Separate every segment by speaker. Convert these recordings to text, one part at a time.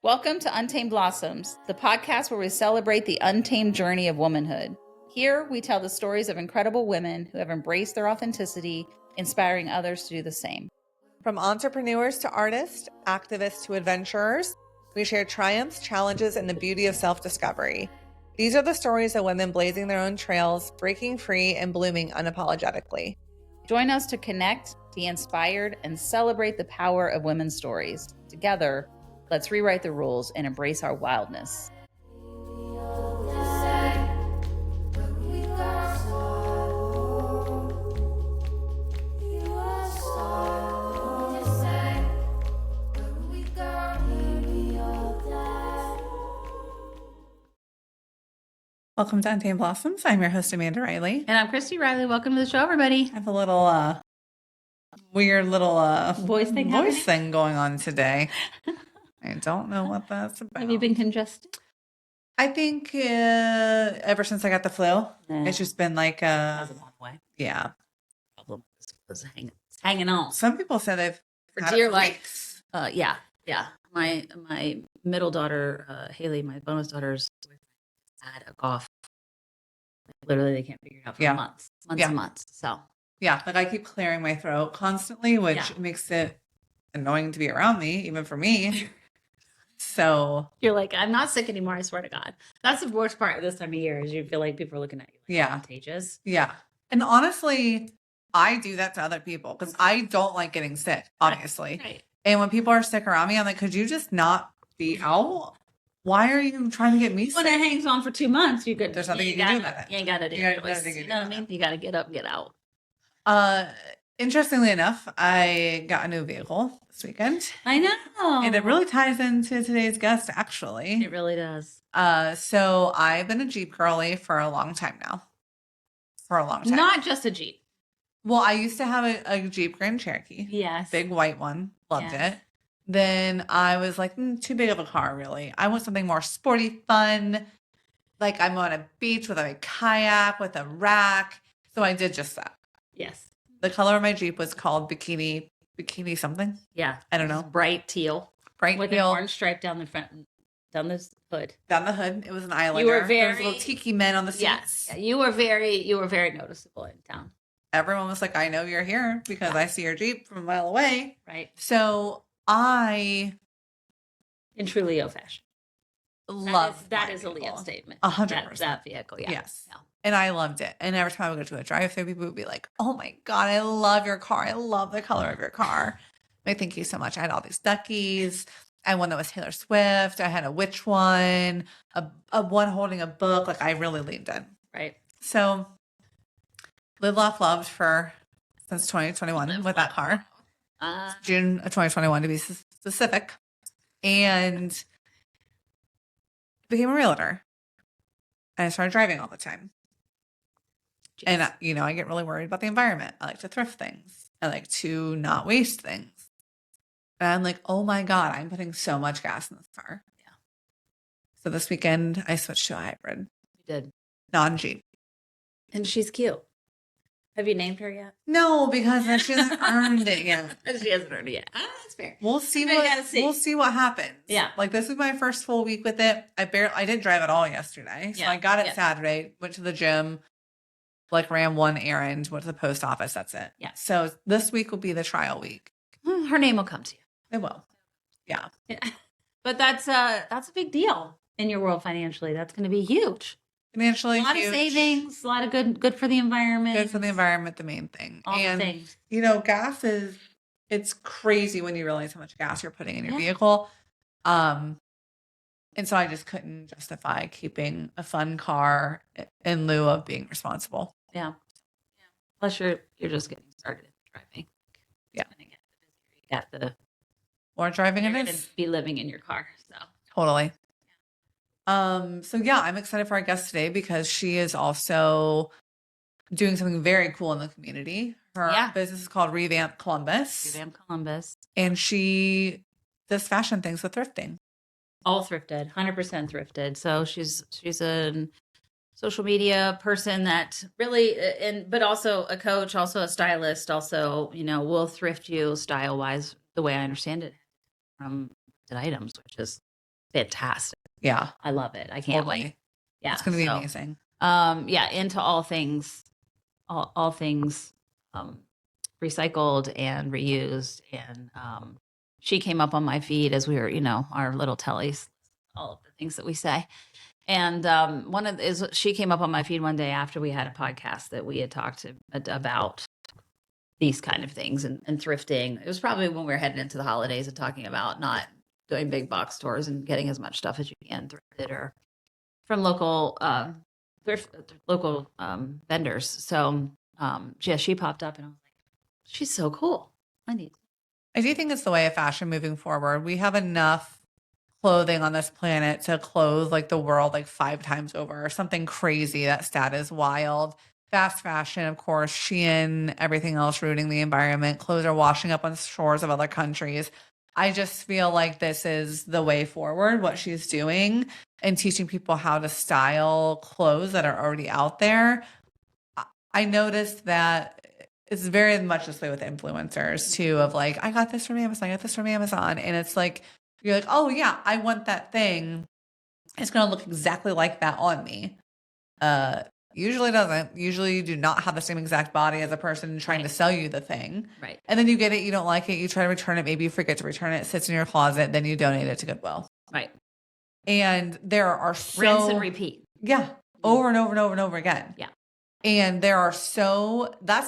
Speaker 1: Welcome to Untamed Blossoms, the podcast where we celebrate the untamed journey of womanhood. Here, we tell the stories of incredible women who have embraced their authenticity, inspiring others to do the same.
Speaker 2: From entrepreneurs to artists, activists to adventurers, we share triumphs, challenges, and the beauty of self-discovery. These are the stories of women blazing their own trails, breaking free, and blooming unapologetically.
Speaker 1: Join us to connect, be inspired, and celebrate the power of women's stories. Together, let's rewrite the rules and embrace our wildness.
Speaker 2: Welcome to Untamed Blossoms. I'm your host, Amanda Riley.
Speaker 1: And I'm Cristi Riley. Welcome to the show, everybody.
Speaker 2: I have a little weird little
Speaker 1: voice
Speaker 2: thing going on today. I don't know what that's about.
Speaker 1: Have you been congested?
Speaker 2: I think ever since I got the flu, it's just been like
Speaker 1: That's a long way.
Speaker 2: Yeah.
Speaker 1: Problem was hanging on
Speaker 2: Some people said they've
Speaker 1: for
Speaker 2: had
Speaker 1: dear
Speaker 2: it for
Speaker 1: life.
Speaker 2: weeks.
Speaker 1: Yeah. My middle daughter, Haley, my bonus daughter's had a cough. Literally, they can't figure it out for months and months. So
Speaker 2: yeah, like I keep clearing my throat constantly, which makes it annoying to be around me, even for me. So
Speaker 1: you're like, I'm not sick anymore. I swear to God. That's the worst part of this time of year is you feel like people are looking at you like contagious.
Speaker 2: Yeah. And honestly, I do that to other people because I don't like getting sick, obviously.
Speaker 1: Right.
Speaker 2: And when people are sick around me, I'm like, could you just not be out? Why are you trying to get me sick?
Speaker 1: When it hangs on for 2 months, you could.
Speaker 2: There's nothing you can do about it.
Speaker 1: You ain't got to do it. You know what I mean? You got to get up and get out.
Speaker 2: Interestingly enough, I got a new vehicle this weekend.
Speaker 1: I know.
Speaker 2: And it really ties into today's guest, actually.
Speaker 1: It really does.
Speaker 2: So I've been a Jeep girly for a long time now.
Speaker 1: Not just a Jeep.
Speaker 2: Well, I used to have a Jeep Grand Cherokee.
Speaker 1: Yes.
Speaker 2: Big white one. Loved it. Then I was like, too big of a car, really. I want something more sporty, fun. Like I'm on a beach with a kayak, with a rack. So I did just that.
Speaker 1: Yes.
Speaker 2: The color of my Jeep was called bikini something.
Speaker 1: Yeah.
Speaker 2: I don't know.
Speaker 1: Bright teal. With an orange stripe down the front, down the hood.
Speaker 2: Down the hood. It was an Islander.
Speaker 1: You were
Speaker 2: there was little tiki men on the seats.
Speaker 1: Yes. You were very noticeable in town.
Speaker 2: Everyone was like, I know you're here because I see your Jeep from a mile away.
Speaker 1: Right.
Speaker 2: So
Speaker 1: in true Leo fashion.
Speaker 2: Love
Speaker 1: that is a Leo statement.
Speaker 2: 100%.
Speaker 1: That vehicle, yeah.
Speaker 2: Yes. Yeah. And I loved it. And every time I would go to a drive-thru, people would be like, oh my God, I love your car. I love the color of your car. Like, thank you so much. I had all these duckies. I had one that was Taylor Swift. I had a witch one, a one holding a book. Like I really leaned in.
Speaker 1: Right.
Speaker 2: So lived, laughed, loved since 2021 with that car. June of 2021 to be specific. And became a realtor. And I started driving all the time. Jeez. And, I get really worried about the environment. I like to thrift things. I like to not waste things. And I'm like, oh my God, I'm putting so much gas in this car.
Speaker 1: Yeah.
Speaker 2: So this weekend, I switched to a hybrid.
Speaker 1: You did.
Speaker 2: Non-Jeep.
Speaker 1: And she's cute. Have you named her yet?
Speaker 2: No, because she hasn't earned it yet.
Speaker 1: She hasn't earned it yet. That's fair.
Speaker 2: We'll see what happens.
Speaker 1: Yeah.
Speaker 2: Like this is my first full week with it. I didn't drive at all yesterday. So I got it Saturday, went to the gym, ran one errand, went to the post office. That's it.
Speaker 1: Yeah.
Speaker 2: So this week will be the trial week.
Speaker 1: Her name will come to you.
Speaker 2: It will. Yeah.
Speaker 1: But that's a big deal in your world financially. That's going to be huge.
Speaker 2: Financially,
Speaker 1: a lot of savings, a lot of good for the environment.
Speaker 2: Good for the environment, the main thing.
Speaker 1: All the things.
Speaker 2: Gas it's crazy when you realize how much gas you're putting in your vehicle. And so I just couldn't justify keeping a fun car in lieu of being responsible.
Speaker 1: Yeah. Plus you're just getting started driving.
Speaker 2: Yeah.
Speaker 1: You got the
Speaker 2: or driving
Speaker 1: it
Speaker 2: is.
Speaker 1: Be living in your car. So
Speaker 2: totally. So yeah, I'm excited for our guest today because she is also doing something very cool in the community. Her business is called Revampt Columbus.
Speaker 1: Revampt Columbus.
Speaker 2: And she does fashion things with thrifting.
Speaker 1: All thrifted, 100% thrifted. So she's a social media person that really, but also a coach, also a stylist, also, will thrift you style wise, the way I understand it from items, which is
Speaker 3: fantastic.
Speaker 2: Yeah.
Speaker 3: I love it. I can't wait. Yeah.
Speaker 2: It's going to be amazing.
Speaker 3: Yeah. Into all things, all things, recycled and reused. And, she came up on my feed as we were, our little tellies, all of the things that we say. And she came up on my feed one day after we had a podcast that we had talked about these kind of things and thrifting. It was probably when we were heading into the holidays and talking about not doing big box stores and getting as much stuff as you can thrifted or from local vendors. So yeah, she popped up and I was like, she's so cool. I
Speaker 2: do think it's the way of fashion moving forward. We have enough clothing on this planet to clothe like the world like 5 times over or something crazy. That stat is wild. Fast fashion, of course, Shein, everything else ruining the environment. Clothes are washing up on shores of other countries. I just feel like this is the way forward, what she's doing and teaching people how to style clothes that are already out there. I noticed that it's very much this way with influencers too, of like, I got this from Amazon, I got this from Amazon. And it's like, you're like, oh yeah, I want that thing. It's going to look exactly like that on me. Usually doesn't. Usually you do not have the same exact body as a person trying to sell you the thing.
Speaker 3: Right.
Speaker 2: And then you get it, you don't like it, you try to return it, maybe you forget to return it, it sits in your closet, then you donate it to Goodwill.
Speaker 3: Right.
Speaker 2: And there are
Speaker 3: rinse and repeat.
Speaker 2: Yeah. Over and over and over and over again.
Speaker 3: Yeah.
Speaker 2: And that's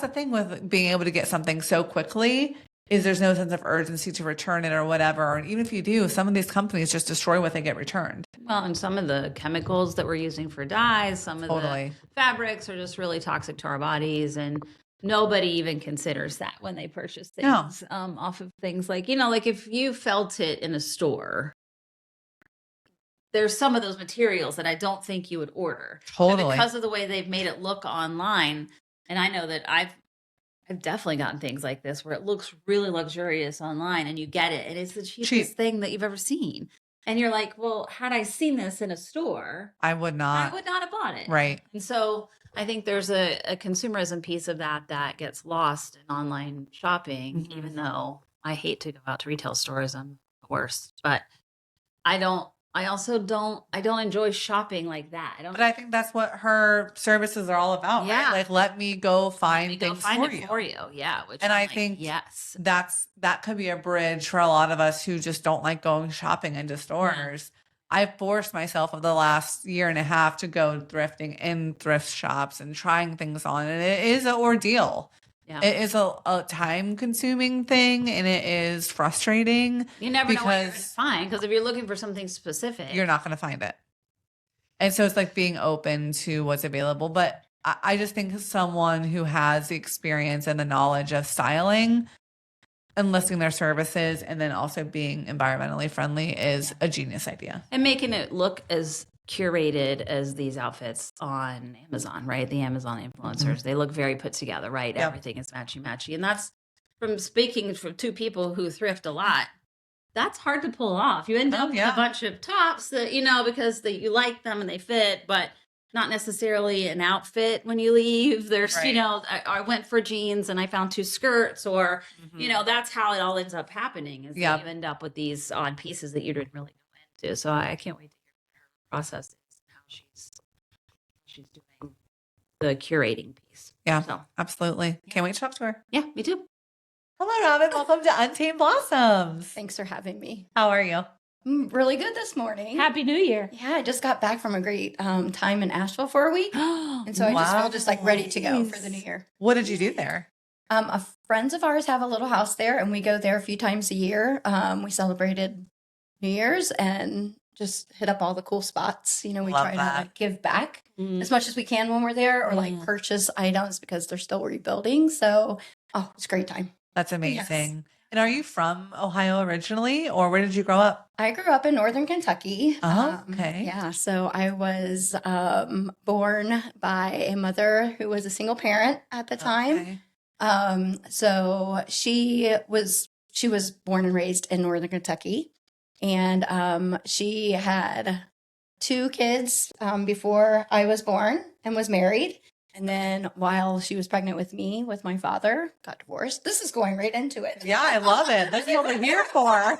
Speaker 2: the thing with being able to get something so quickly is there's no sense of urgency to return it or whatever. And even if you do, some of these companies just destroy what they get returned.
Speaker 3: Well, and some of the chemicals that we're using for dyes, some of the fabrics are just really toxic to our bodies. And nobody even considers that when they purchase things off of things like, like if you felt it in a store, there's some of those materials that I don't think you would order.
Speaker 2: Totally.
Speaker 3: But because of the way they've made it look online. And I know that I've definitely gotten things like this where it looks really luxurious online and you get it. And it's the cheapest thing that you've ever seen. And you're like, well, had I seen this in a store,
Speaker 2: I would not
Speaker 3: have bought it.
Speaker 2: Right.
Speaker 3: And so I think there's a consumerism piece of that gets lost in online shopping, even though I hate to go out to retail stores. I'm the worst, but I also don't enjoy shopping like that.
Speaker 2: But I think that's what her services are all about. Yeah. Right? Like, let me go find things for you.
Speaker 3: Yeah.
Speaker 2: And I think yes, that could be a bridge for a lot of us who just don't like going shopping into stores. Yeah. I've forced myself over the last year and a half to go thrifting in thrift shops and trying things on. And it is an ordeal. Yeah. It is a time-consuming thing, and it is frustrating.
Speaker 3: You never know what you're going to find, because if you're looking for something specific,
Speaker 2: you're not going to find it. And so it's like being open to what's available. But I just think someone who has the experience and the knowledge of styling and listing their services and then also being environmentally friendly is a genius idea.
Speaker 3: And making it look as curated as these outfits on Amazon, right? The Amazon influencers, they look very put together, right? Yep. Everything is matchy. And that's from speaking from 2 people who thrift a lot. That's hard to pull off. You end up with a bunch of tops that, because you like them and they fit, but not necessarily an outfit when you leave. There's, I went for jeans and I found 2 skirts or, that's how it all ends up happening is that you end up with these odd pieces that you didn't really go into. So I can't wait to process is how she's doing the curating piece.
Speaker 2: Yeah, so. Absolutely. Can't wait to talk to her.
Speaker 3: Yeah, me too.
Speaker 2: Hello, Robin. Welcome to Untamed Blossoms.
Speaker 4: Thanks for having me.
Speaker 2: How are you?
Speaker 4: I'm really good this morning.
Speaker 3: Happy New Year.
Speaker 4: Yeah, I just got back from a great time in Asheville for a week. And so I just feel just like ready to go for the new year.
Speaker 2: What did you do there?
Speaker 4: Friends of ours have a little house there and we go there a few times a year. We celebrated New Year's and just hit up all the cool spots. We try to give back as much as we can when we're there or like purchase items because they're still rebuilding. So, it's a great time.
Speaker 2: That's amazing. Yes. And are you from Ohio originally or where did you grow up?
Speaker 4: I grew up in Northern Kentucky.
Speaker 2: Oh, okay.
Speaker 4: Yeah. So I was born by a mother who was a single parent at the time. Okay. So she was born and raised in Northern Kentucky. And she had 2 kids before I was born and was married. And then while she was pregnant with me, with my father, got divorced. This is going right into it.
Speaker 2: Yeah, I love it. That's what we're here for.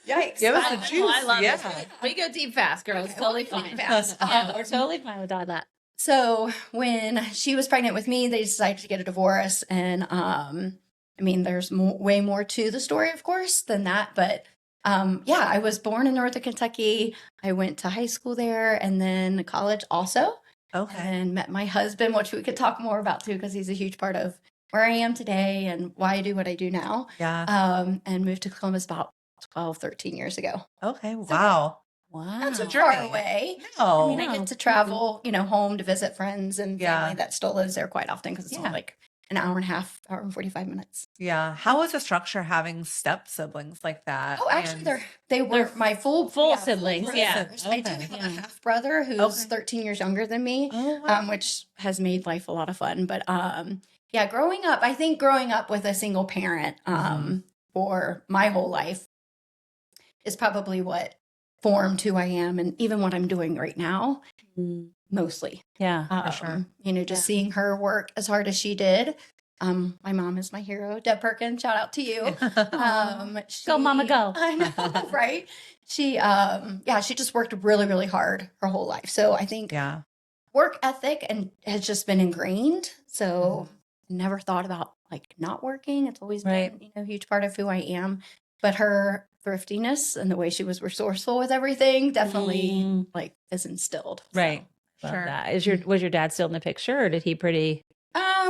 Speaker 4: Yikes.
Speaker 2: Give us the juice.
Speaker 3: I love
Speaker 2: yeah.
Speaker 3: it. We go deep fast, girls. Totally fine.
Speaker 4: Fast.
Speaker 3: We're totally fine with all that.
Speaker 4: So when she was pregnant with me, they decided to get a divorce. And I mean, there's way more to the story, of course, than that. But yeah, I was born in Northern Kentucky. I went to high school there and then college also.
Speaker 2: Okay.
Speaker 4: And met my husband, which we could talk more about too, because he's a huge part of where I am today and why I do what I do now.
Speaker 2: Yeah.
Speaker 4: And moved to Columbus about 12, 13 years ago.
Speaker 2: Okay. Wow.
Speaker 4: Not too
Speaker 2: Journey.
Speaker 4: far away.
Speaker 2: No.
Speaker 4: I mean, I get to travel, home to visit friends and
Speaker 2: Yeah.
Speaker 4: family that still lives there quite often because it's only like an hour and a half, hour and 45 minutes.
Speaker 2: Yeah. How was the structure having step siblings like that?
Speaker 4: Oh, actually,
Speaker 2: And-
Speaker 4: they were my full
Speaker 3: siblings.
Speaker 4: brothers.
Speaker 3: Yeah.
Speaker 4: I do
Speaker 2: Okay.
Speaker 4: have a half brother who's 13 years younger than me,
Speaker 2: Oh, wow.
Speaker 4: which has made life a lot of fun. But yeah, growing up with a single parent for my whole life is probably what formed who I am and even what I'm doing right now, mostly.
Speaker 3: Yeah.
Speaker 2: For sure.
Speaker 4: Just seeing her work as hard as she did. My mom is my hero, Deb Perkins. Shout out to you.
Speaker 3: Go, Mama, go.
Speaker 4: I know, right? She just worked really, really hard her whole life. So I think
Speaker 2: Yeah.
Speaker 4: work ethic and has just been ingrained. So never thought about like not working. It's always been, a huge part of who I am. But her thriftiness and the way she was resourceful with everything definitely like is instilled.
Speaker 3: Right. Love
Speaker 2: Sure.
Speaker 3: that. Was your dad still in the picture or did he pretty?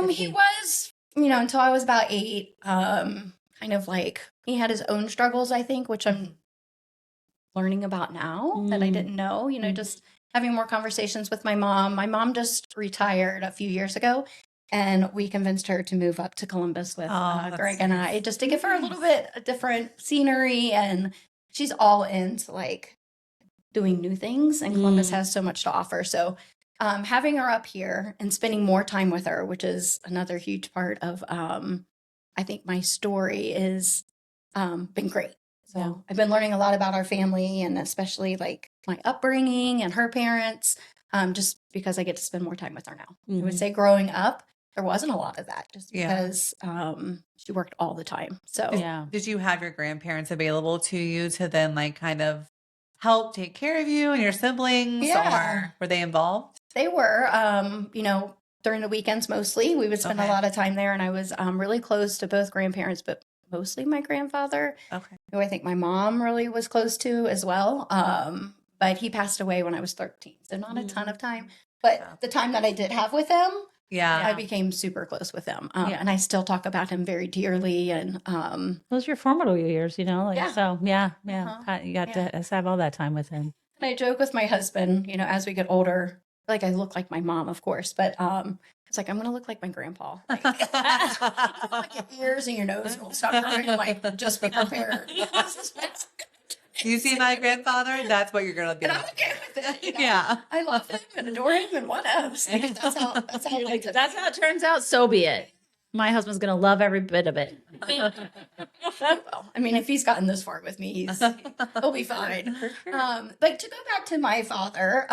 Speaker 4: He was, until I was about 8, kind of like he had his own struggles, I think, which I'm learning about now that I didn't know, just having more conversations with my mom. My mom just retired a few years ago and we convinced her to move up to Columbus with Greg and I just to give her a little bit of different scenery. And she's all into like doing new things and Columbus has so much to offer. So having her up here and spending more time with her, which is another huge part of, I think my story is been great. So I've been learning a lot about our family and especially like my upbringing and her parents, just because I get to spend more time with her now. I would say growing up, there wasn't a lot of that just because she worked all the time. So
Speaker 2: Did you have your grandparents available to you to then like kind of help take care of you and your siblings or were they involved?
Speaker 4: They were, during the weekends mostly. We would spend a lot of time there and I was really close to both grandparents, but mostly my grandfather, who I think my mom really was close to as well. But he passed away when I was 13, so not a ton of time. But the time that I did have with him, I became super close with him. And I still talk about him very dearly. And
Speaker 3: those are your formative years, so you got to have all that time with him.
Speaker 4: And I joke with my husband, as we get older, like I look like my mom, of course, but it's like I'm gonna look like my grandpa. Like, like your ears and your nose will stop growing. Like just be prepared.
Speaker 2: You see my grandfather? That's what you're gonna be.
Speaker 4: And I'm okay with it. I love him and adore him, and what else? Like, that's how
Speaker 3: it turns out. So be it. My husband's gonna love every bit of it.
Speaker 4: Well, I mean, if he's gotten this far with me, he'll be fine. But to go back to my father,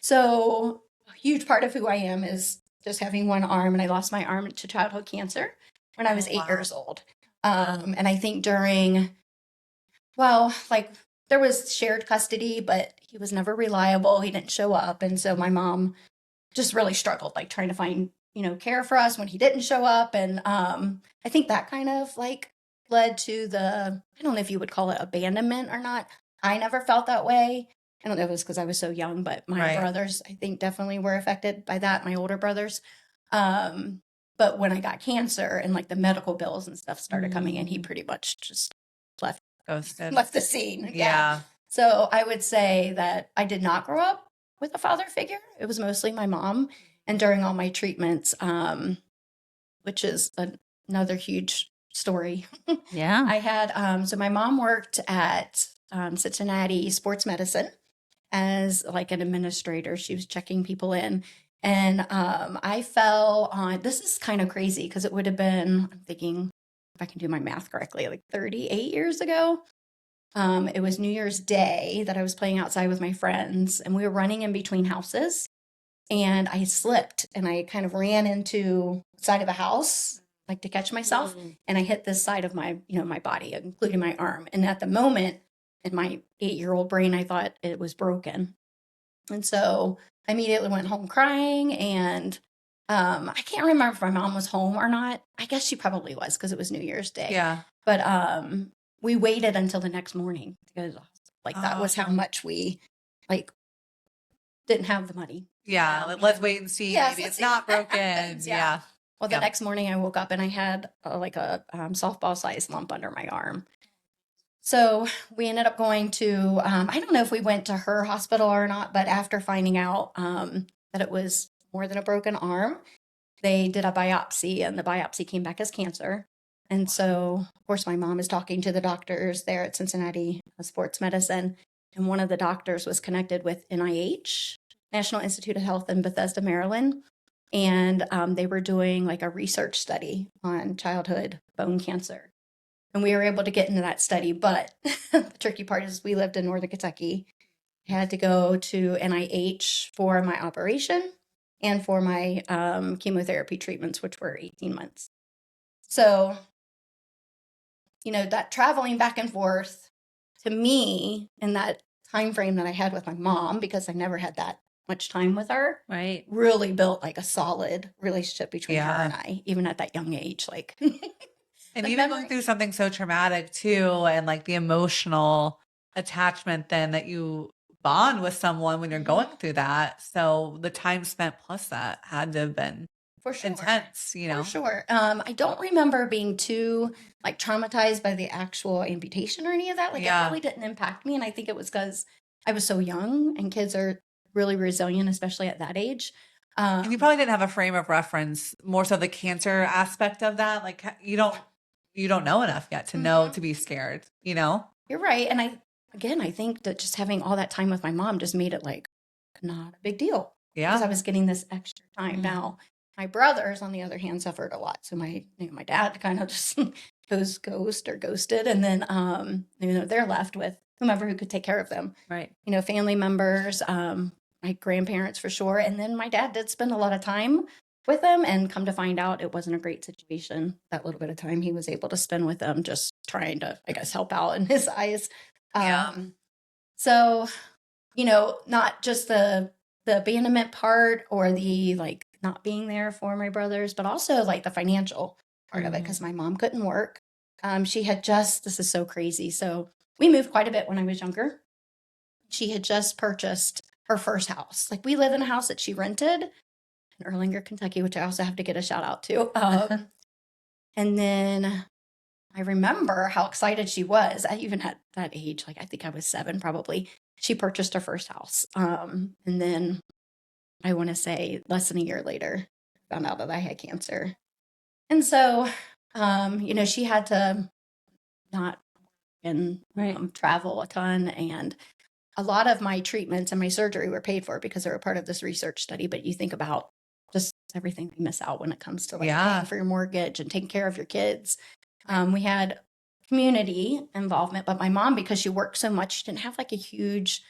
Speaker 4: so a huge part of who I am is just having one arm, and I lost my arm to childhood cancer when I was 8 years old. And I think there was shared custody, but he was never reliable. He didn't show up. And so my mom just really struggled, like trying to find, care for us when he didn't show up. And I think that kind of like led to I don't know if you would call it abandonment or not. I never felt that way. I don't know if it was because I was so young, but my brothers, I think, definitely were affected by that, my older brothers. But when I got cancer and like the medical bills and stuff started coming in, he pretty much just left the scene. Yeah. So I would say that I did not grow up with a father figure. It was mostly my mom. And during all my treatments, which is another huge story. I had, so my mom worked at Cincinnati Sports Medicine as like an administrator. She was checking people in. And I fell on, this is kind of crazy because it would have been, I'm thinking, if I can do my math correctly, like 38 years ago. It was New Year's Day that I was playing outside with my friends and we were running in between houses and I slipped and I kind of ran into the side of a house like to catch myself. And I hit this side of my, my body, including my arm. And at the moment in my 8-year-old brain, I thought it was broken. And so I immediately went home crying. And I can't remember if my mom was home or not. I guess she probably was because it was New Year's Day.
Speaker 2: Yeah.
Speaker 4: But we waited until the next morning to go to the hospital. Like that was how much we like didn't have the money.
Speaker 2: Yeah. Let's wait and see.
Speaker 4: Yes,
Speaker 2: Maybe it's not broken. Yeah.
Speaker 4: Well, the next morning I woke up and I had like a softball sized lump under my arm. So we ended up going to, I don't know if we went to her hospital or not, but after finding out that it was more than a broken arm, they did a biopsy and the biopsy came back as cancer. And so, of course, my mom is talking to the doctors there at Cincinnati Sports Medicine. And one of the doctors was connected with NIH, National Institute of Health in Bethesda, Maryland. And they were doing like a research study on childhood bone cancer. And we were able to get into that study. But the tricky part is we lived in Northern Kentucky. I had to go to NIH for my operation and for my chemotherapy treatments, which were 18 months. So, that traveling back and forth to me in that time frame that I had with my mom, because I never had that much time with her,
Speaker 3: Right.
Speaker 4: really built like a solid relationship between her and I, even at that young age. Like,
Speaker 2: and even going through something so traumatic too, and like the emotional attachment then that you bond with someone when you're going through that. So the time spent plus that had to have been
Speaker 4: for sure
Speaker 2: intense,
Speaker 4: For sure. I don't remember being too like traumatized by the actual amputation or any of that. Like it really didn't impact me. And I think it was because I was so young and kids are really resilient, especially at that age.
Speaker 2: And you probably didn't have a frame of reference, more so the cancer aspect of that. Like you don't know enough yet to know to be scared, You're
Speaker 4: right. And I think that just having all that time with my mom just made it like not a big deal.
Speaker 2: Yeah.
Speaker 4: Because I was getting this extra time. Now, my brothers, on the other hand, suffered a lot. So my dad kind of just goes ghosted. And then, they're left with whomever who could take care of them.
Speaker 3: Right.
Speaker 4: Family members, my grandparents for sure. And then my dad did spend a lot of time with them, and come to find out it wasn't a great situation. That little bit of time he was able to spend with them, just trying to, I guess, help out in his eyes. So, not just the abandonment part or the like not being there for my brothers, but also like the financial part of it, because my mom couldn't work. She had this is so crazy. So we moved quite a bit when I was younger. She had just purchased her first house. Like we live in a house that she rented in Erlanger, Kentucky, which I also have to get a shout out to. And then I remember how excited she was. I even had that age, like I think I was 7 probably. She purchased her first house. And then I want to say less than a year later, found out that I had cancer. And so, she had to not travel a ton. And a lot of my treatments and my surgery were paid for because they were part of this research study. But you think about just everything we miss out when it comes to paying for your mortgage and taking care of your kids. We had community involvement, but my mom, because she worked so much, she didn't have like a huge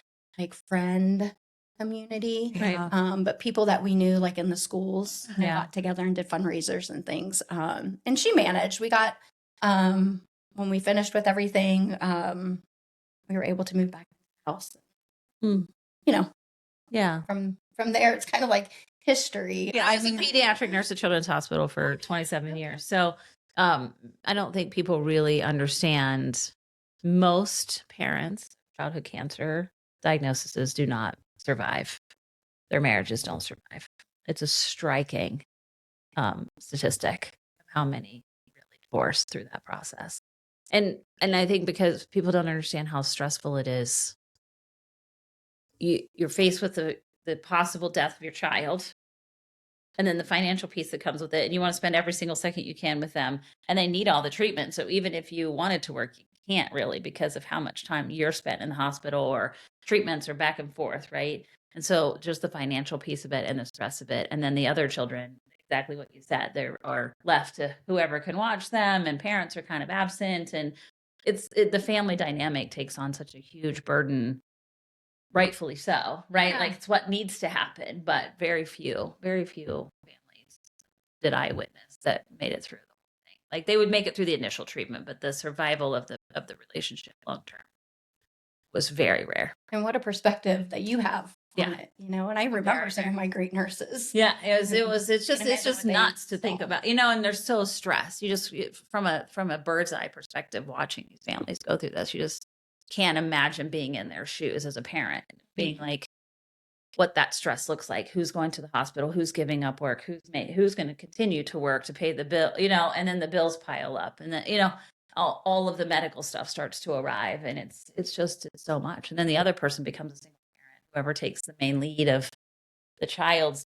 Speaker 4: friend community.
Speaker 3: Right.
Speaker 4: But people that we knew like in the schools got together and did fundraisers and things. And she managed. We got when we finished with everything, we were able to move back to the house. From there, it's kind of like history.
Speaker 3: Yeah, I was a pediatric nurse at Children's Hospital for 27 years. So I don't think people really understand most parents, childhood cancer diagnoses do not survive. Their marriages don't survive. It's a striking statistic of how many really divorce through that process. And I think because people don't understand how stressful it is, you're faced with the possible death of your child, and then the financial piece that comes with it, and you want to spend every single second you can with them, and they need all the treatment. So even if you wanted to work, you can't really, because of how much time you're spent in the hospital or treatments or back and forth, right? And so just the financial piece of it and the stress of it, and then the other children, exactly what you said, they are left to whoever can watch them, and parents are kind of absent, and the family dynamic takes on such a huge burden. Rightfully so, right? Like it's what needs to happen, but very few families did I witness that made it through. Like they would make it through the initial treatment, but the survival of the relationship long term was very rare.
Speaker 4: And what a perspective that you have on
Speaker 3: Yeah.
Speaker 4: it, you know. And I remember some of my great nurses.
Speaker 3: Yeah, it's just
Speaker 4: Imagine what they
Speaker 3: nuts to think
Speaker 4: saw.
Speaker 3: about, you know, and they're so stressed. You just from a bird's eye perspective, watching these families go through this, you just can't imagine being in their shoes as a parent, being like what that stress looks like. Who's going to the hospital? Who's giving up work? Who's going to continue to work to pay the bill? You know, and then the bills pile up, and then you know all of the medical stuff starts to arrive, and it's so much. And then the other person becomes a single parent. Whoever takes the main lead of the child's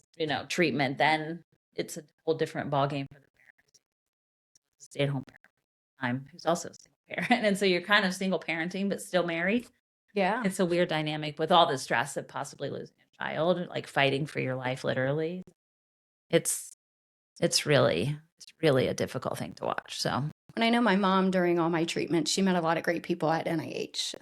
Speaker 3: treatment, then it's a whole different ballgame for the parent, stay-at-home parent who's also a single parent, and so you're kind of single parenting but still married.
Speaker 4: Yeah.
Speaker 3: It's a weird dynamic with all the stress of possibly losing a child, like fighting for your life, literally. It's really a difficult thing to watch. So,
Speaker 4: and I know my mom, during all my treatment, she met a lot of great people at NIH,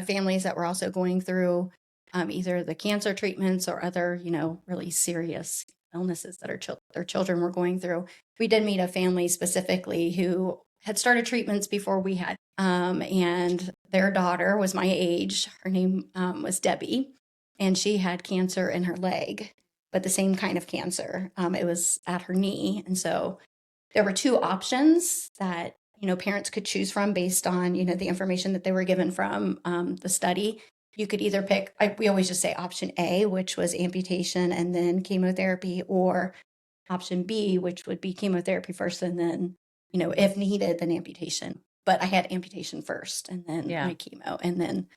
Speaker 4: families that were also going through either the cancer treatments or other, really serious illnesses that their children were going through. We did meet a family specifically who had started treatments before we had, and their daughter was my age. Her name was Debbie, and she had cancer in her leg, but the same kind of cancer. It was at her knee. And so there were two options that, parents could choose from based on, the information that they were given from the study. You could either pick, we always just say option A, which was amputation and then chemotherapy, or option B, which would be chemotherapy first and then, if needed, then amputation. But I had amputation first and then my chemo. And then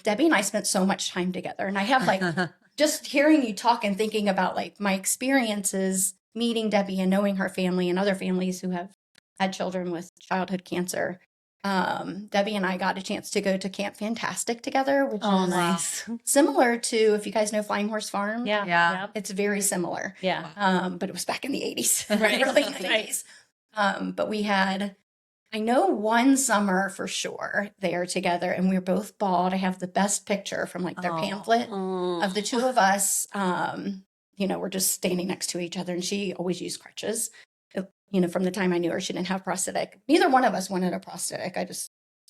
Speaker 4: Debbie and I spent so much time together. And I have just hearing you talk and thinking about my experiences meeting Debbie and knowing her family and other families who have had children with childhood cancer. Debbie and I got a chance to go to Camp Fantastic together, which is
Speaker 3: nice.
Speaker 4: Similar to, if you guys know Flying Horse Farm.
Speaker 3: Yeah.
Speaker 4: It's very similar.
Speaker 3: Yeah.
Speaker 4: But it was back in the 80s,
Speaker 3: Right.
Speaker 4: early 90s. But we had, I know, one summer for sure there together, and we were both bald. I have the best picture from their pamphlet of the two of us. We're just standing next to each other, and she always used crutches. From the time I knew her, she didn't have prosthetic. Neither one of us wanted a prosthetic.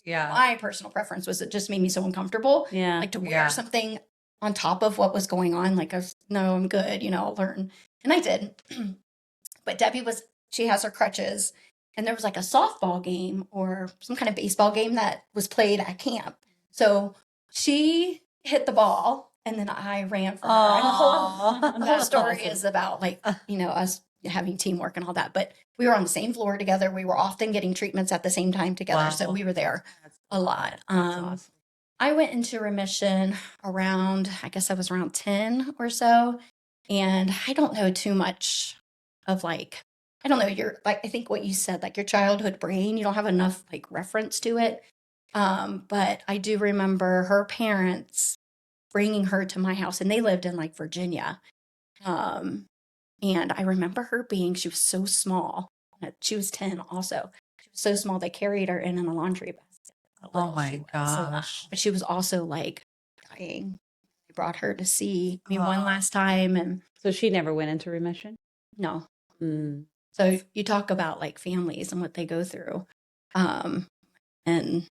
Speaker 4: My personal preference was it just made me so uncomfortable.
Speaker 3: Yeah.
Speaker 4: To wear something on top of what was going on. No, I'm good. I'll learn. And I did. But Debbie she has her crutches, and there was a softball game or some kind of baseball game that was played at camp. So she hit the ball, and then I ran for her. And the whole story is about us having teamwork and all that. But we were on the same floor together. We were often getting treatments at the same time together. Wow. So we were there a lot. Awesome. I went into remission around, I guess I was around 10 or so. And I don't know too much of I don't know, I think what you said, your childhood brain, you don't have enough reference to it. But I do remember her parents bringing her to my house, and they lived in Virginia. And I remember her she was so small. She was 10 also. She was so small, they carried her in a laundry basket.
Speaker 2: Oh my gosh.
Speaker 4: But she was also dying. They brought her to see me one last time. And
Speaker 3: so she never went into remission?
Speaker 4: No. So you talk about families and what they go through. And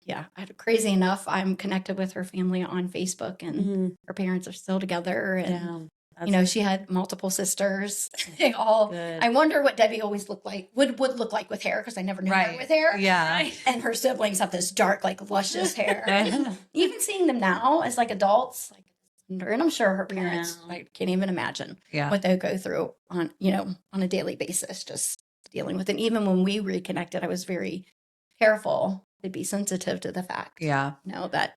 Speaker 4: yeah, crazy enough, I'm connected with her family on Facebook, and her parents are still together. And she had multiple sisters. They all. Good. I wonder what Debbie always would look like with hair, because I never knew her with hair.
Speaker 2: Yeah.
Speaker 4: And her siblings have this dark, luscious hair. Even seeing them now as adults, and I'm sure her parents can't even imagine what they go through on a daily basis, just dealing with it. And even when we reconnected, I was very careful to be sensitive to the fact, that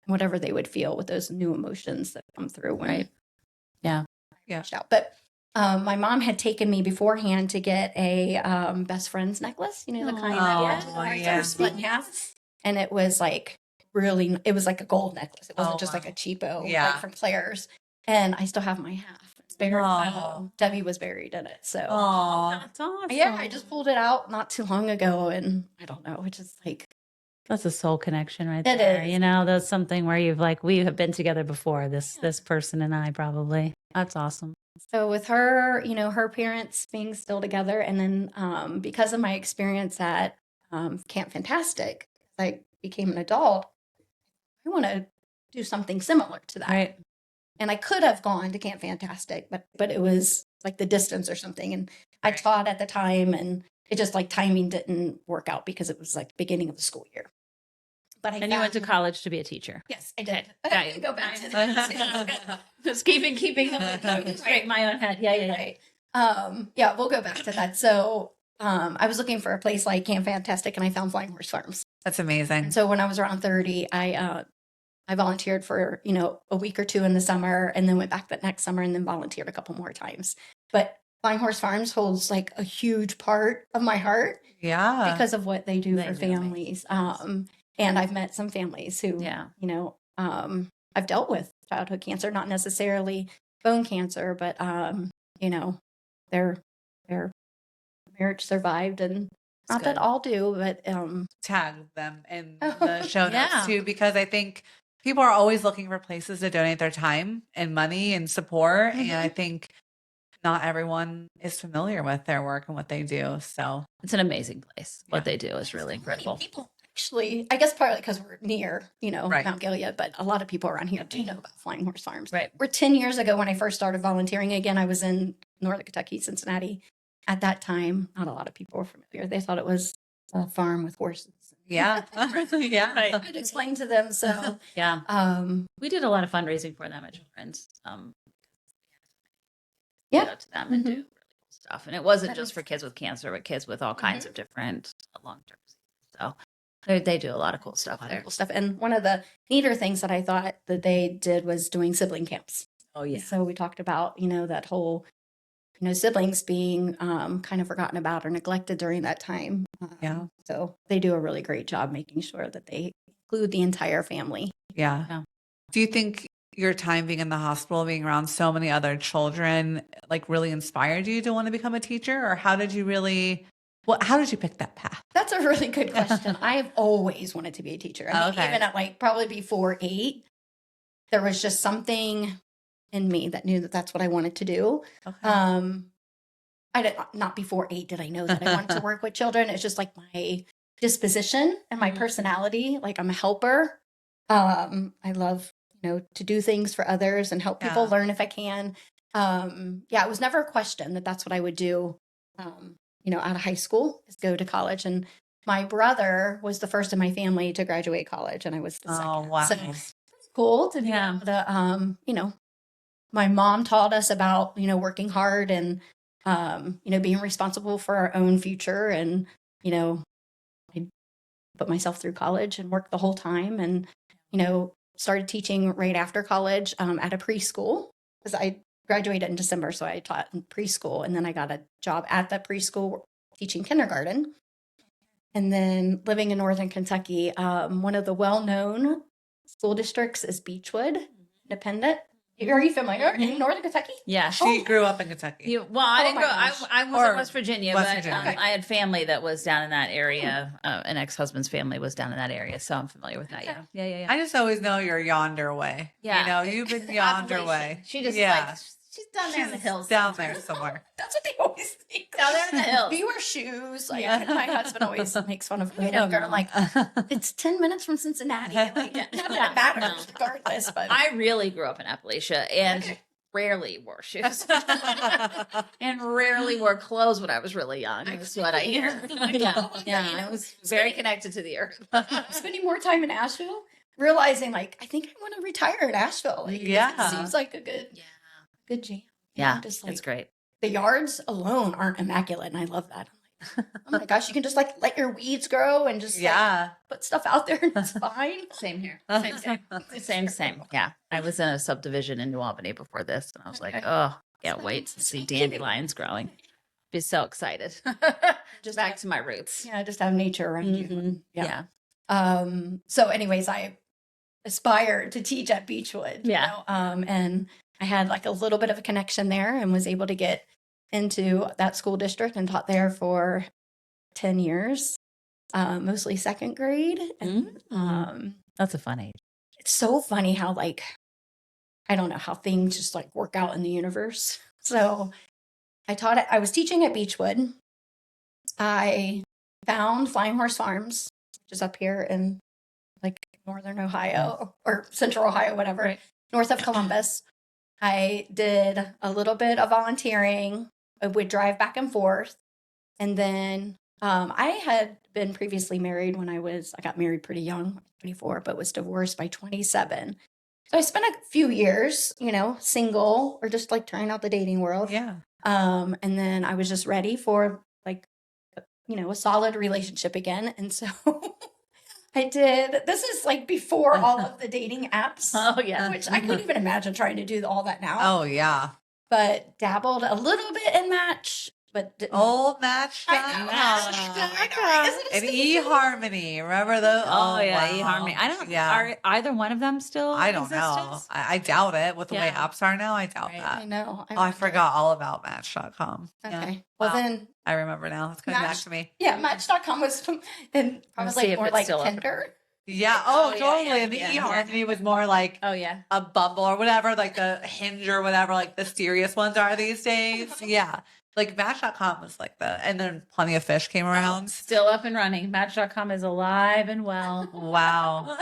Speaker 4: whatever they would feel with those new emotions that come through when.
Speaker 3: Yeah.
Speaker 4: But my mom had taken me beforehand to get a best friend's necklace, the kind that split in half. And it was really, it was a gold necklace. It wasn't just a cheapo from Claire's. And I still have my half. It's buried. Debbie was buried in it. So
Speaker 3: that's awesome.
Speaker 4: Yeah, I just pulled it out not too long ago, and I don't know. It's just
Speaker 3: that's a soul connection right
Speaker 4: it
Speaker 3: there.
Speaker 4: Is.
Speaker 3: That's something where you've we have been together before, this person and I probably. That's awesome.
Speaker 4: So with her, you know, her parents being still together, and then because of my experience at Camp Fantastic, I became an adult. I want to do something similar to that.
Speaker 3: Right.
Speaker 4: And I could have gone to Camp Fantastic, but it was like the distance or something. And I taught at the time, and it just like timing didn't work out because it was like beginning of the school year. But
Speaker 3: And you went to college to be a teacher.
Speaker 4: Yes, I did.
Speaker 3: Yeah.
Speaker 4: I go back to that.
Speaker 3: Just keeping straight in my own head. Yeah.
Speaker 4: Right. Yeah, we'll go back to that. So I was looking for a place like Camp Fantastic, and I found Flying Horse Farms.
Speaker 2: That's amazing.
Speaker 4: And so when I was around 30, I volunteered for, you know, a week or two in the summer, and then went back that next summer and then volunteered a couple more times. But Flying Horse Farms holds like a huge part of my heart.
Speaker 2: Yeah.
Speaker 4: Because of what they do
Speaker 3: They
Speaker 4: for
Speaker 3: do
Speaker 4: families. And I've met some families who, you know, I've dealt with childhood cancer, not necessarily bone cancer, but, you know, their marriage survived, and not that all do, but
Speaker 2: tag them in the show notes
Speaker 3: Yeah.
Speaker 2: too, because I think people are always looking for places to donate their time and money and support. And I think not everyone is familiar with their work and what they do. So
Speaker 3: It's an amazing place. What they do is really incredible.
Speaker 4: people actually, I guess partly because we're near, you know,
Speaker 2: Right.
Speaker 4: Mount Gilead, but a lot of people around here do know about Flying Horse Farms.
Speaker 3: Right.
Speaker 4: We're 10 years ago when I first started volunteering. Again, I was in Northern Kentucky, Cincinnati. At that time, not a lot of people were familiar. They thought it was a farm with horses.
Speaker 2: yeah. Yeah.
Speaker 3: Right.
Speaker 4: I'd explain to them. So,
Speaker 3: Yeah. We did a lot of fundraising for them at Children's.
Speaker 4: Yeah.
Speaker 3: Go to them and do really cool stuff. And it wasn't
Speaker 4: That
Speaker 3: just
Speaker 4: is-
Speaker 3: for kids with cancer, but kids with all kinds of different long-term diseases. So they do a lot of cool stuff there.
Speaker 4: cool stuff. And one of the neater things that I thought that they did was doing sibling camps.
Speaker 3: Oh, yeah.
Speaker 4: So we talked about, you know, that whole, you know, siblings being kind of forgotten about or neglected during that time.
Speaker 2: Yeah.
Speaker 4: So they do a really great job making sure that they include the entire family.
Speaker 2: Yeah.
Speaker 3: Yeah.
Speaker 2: Do you think your time being in the hospital, being around so many other children, like really inspired you to want to become a teacher? Or how did you pick that path?
Speaker 4: That's a really good question. I've always wanted to be a teacher. I mean,
Speaker 2: Okay.
Speaker 4: even at like probably before 8, there was just something in me that knew that that's what I wanted to do.
Speaker 2: Okay.
Speaker 4: I did not before 8 did I know that I wanted to work with children. It's just like my disposition and my personality. Like I'm a helper. I love, you know, to do things for others and help people
Speaker 2: Yeah.
Speaker 4: learn if I can. It was never a question that that's what I would do. You know, out of high school is go to college. And my brother was the first in my family to graduate college, and I was the second.
Speaker 2: Oh, wow.
Speaker 4: So it's cool to be able to, you know, my mom taught us about, you know, working hard and, you know, being responsible for our own future. And, you know, I put myself through college and worked the whole time, and, you know, started teaching right after college at a preschool, because I graduated in December. So I taught in preschool, and then I got a job at that preschool teaching kindergarten. And then living in Northern Kentucky, one of the well-known school districts is Beechwood Independent. Are you familiar in Northern Kentucky?
Speaker 3: Yeah.
Speaker 2: She grew up in Kentucky.
Speaker 3: I
Speaker 4: Oh
Speaker 3: didn't
Speaker 4: my
Speaker 3: go.
Speaker 4: gosh.
Speaker 3: I was
Speaker 2: Or
Speaker 3: in West Virginia,
Speaker 2: West
Speaker 3: but
Speaker 2: Virginia.
Speaker 3: I had family that was down in that area. An ex-husband's family was down in that area, so I'm familiar with that.
Speaker 4: Okay.
Speaker 3: Yeah.
Speaker 2: I just always know you're yonder way.
Speaker 3: Yeah.
Speaker 2: You know, you've been yonder
Speaker 3: Appalachian.
Speaker 2: way.
Speaker 3: She just
Speaker 2: Yeah.
Speaker 3: like she's down there in the
Speaker 2: She's
Speaker 3: hills.
Speaker 2: down there somewhere.
Speaker 4: That's what they always think.
Speaker 3: Down there in the hills.
Speaker 4: Do you wear shoes? Like
Speaker 3: Yeah.
Speaker 4: my husband always makes fun of me.
Speaker 3: I don't
Speaker 4: I'm
Speaker 3: know.
Speaker 4: like, it's 10 minutes from Cincinnati. Like, not that matters regardless. But
Speaker 3: I really grew up in Appalachia and rarely wore shoes and rarely wore clothes when I was really young. That's what I hear. Yeah. I was very connected to the earth.
Speaker 4: spending more time in Asheville, realizing like I think I want to retire in Asheville. Like,
Speaker 2: Yeah.
Speaker 4: it seems like a good jam. You
Speaker 3: Yeah,
Speaker 4: know, just like
Speaker 3: it's great.
Speaker 4: the yards alone aren't immaculate, and I love that. I'm like, oh my gosh, you can just like let your weeds grow and just like,
Speaker 2: Yeah.
Speaker 4: put stuff out there, and it's fine.
Speaker 3: Same here. Same. Yeah. I was in a subdivision in New Albany before this, and I was like,
Speaker 4: Okay.
Speaker 3: oh, can't wait to see dandelions growing. Be so excited. Just back to my roots.
Speaker 4: Yeah, just have nature around you.
Speaker 3: Mhm.
Speaker 4: Yeah.
Speaker 3: Yeah.
Speaker 4: So anyways, I aspired to teach at Beechwood. you
Speaker 3: Yeah.
Speaker 4: know, and I had like a little bit of a connection there and was able to get into that school district and taught there for 10 years, mostly second grade. And
Speaker 3: That's a fun age.
Speaker 4: it's so funny how like, I don't know how things just like work out in the universe So I was teaching at Beechwood. I found Flying Horse Farms, which is up here in like northern Ohio or central Ohio, whatever,
Speaker 3: Right.
Speaker 4: north of Columbus. I did a little bit of volunteering. I would drive back and forth. And then I had been previously married when I got married pretty young, 24, but was divorced by 27. So I spent a few years, single or just like trying out the dating world.
Speaker 2: Yeah.
Speaker 4: And then I was just ready for like, a solid relationship again. And so this is like before all of the dating apps.
Speaker 3: Oh, yeah.
Speaker 4: Which I couldn't even imagine trying to do all that now.
Speaker 2: Oh, yeah.
Speaker 4: But dabbled a little bit in Match, but didn't.
Speaker 2: Old Match.
Speaker 4: I know.
Speaker 2: And eHarmony. Remember those?
Speaker 3: Oh, yeah,
Speaker 2: wow.
Speaker 3: eHarmony. I don't.
Speaker 2: Yeah.
Speaker 3: Are either one of them still?
Speaker 2: I don't know. I doubt it. With the way
Speaker 3: Yeah.
Speaker 2: apps are now, I doubt
Speaker 3: Right.
Speaker 2: that.
Speaker 4: I know.
Speaker 2: I forgot all about Match.com.
Speaker 4: Okay.
Speaker 2: Yeah.
Speaker 4: Well,
Speaker 2: Wow.
Speaker 4: then,
Speaker 2: I remember now. It's coming back
Speaker 4: Match-
Speaker 2: to me.
Speaker 4: yeah, Match.com was, and I was
Speaker 3: see
Speaker 4: like
Speaker 3: if
Speaker 4: more
Speaker 3: it's
Speaker 4: like
Speaker 3: still up.
Speaker 4: Tinder.
Speaker 2: Yeah.
Speaker 3: Oh,
Speaker 2: Oh,
Speaker 3: yeah,
Speaker 2: totally.
Speaker 3: yeah,
Speaker 2: And the
Speaker 3: yeah.
Speaker 2: eHarmony was more like
Speaker 3: Oh yeah.
Speaker 2: a Bumble or whatever, like the Hinge or whatever, like the serious ones are these days. Yeah. Like Match.com was like and then Plenty of Fish came around.
Speaker 3: Still up and running. Match.com is alive and well.
Speaker 2: Wow.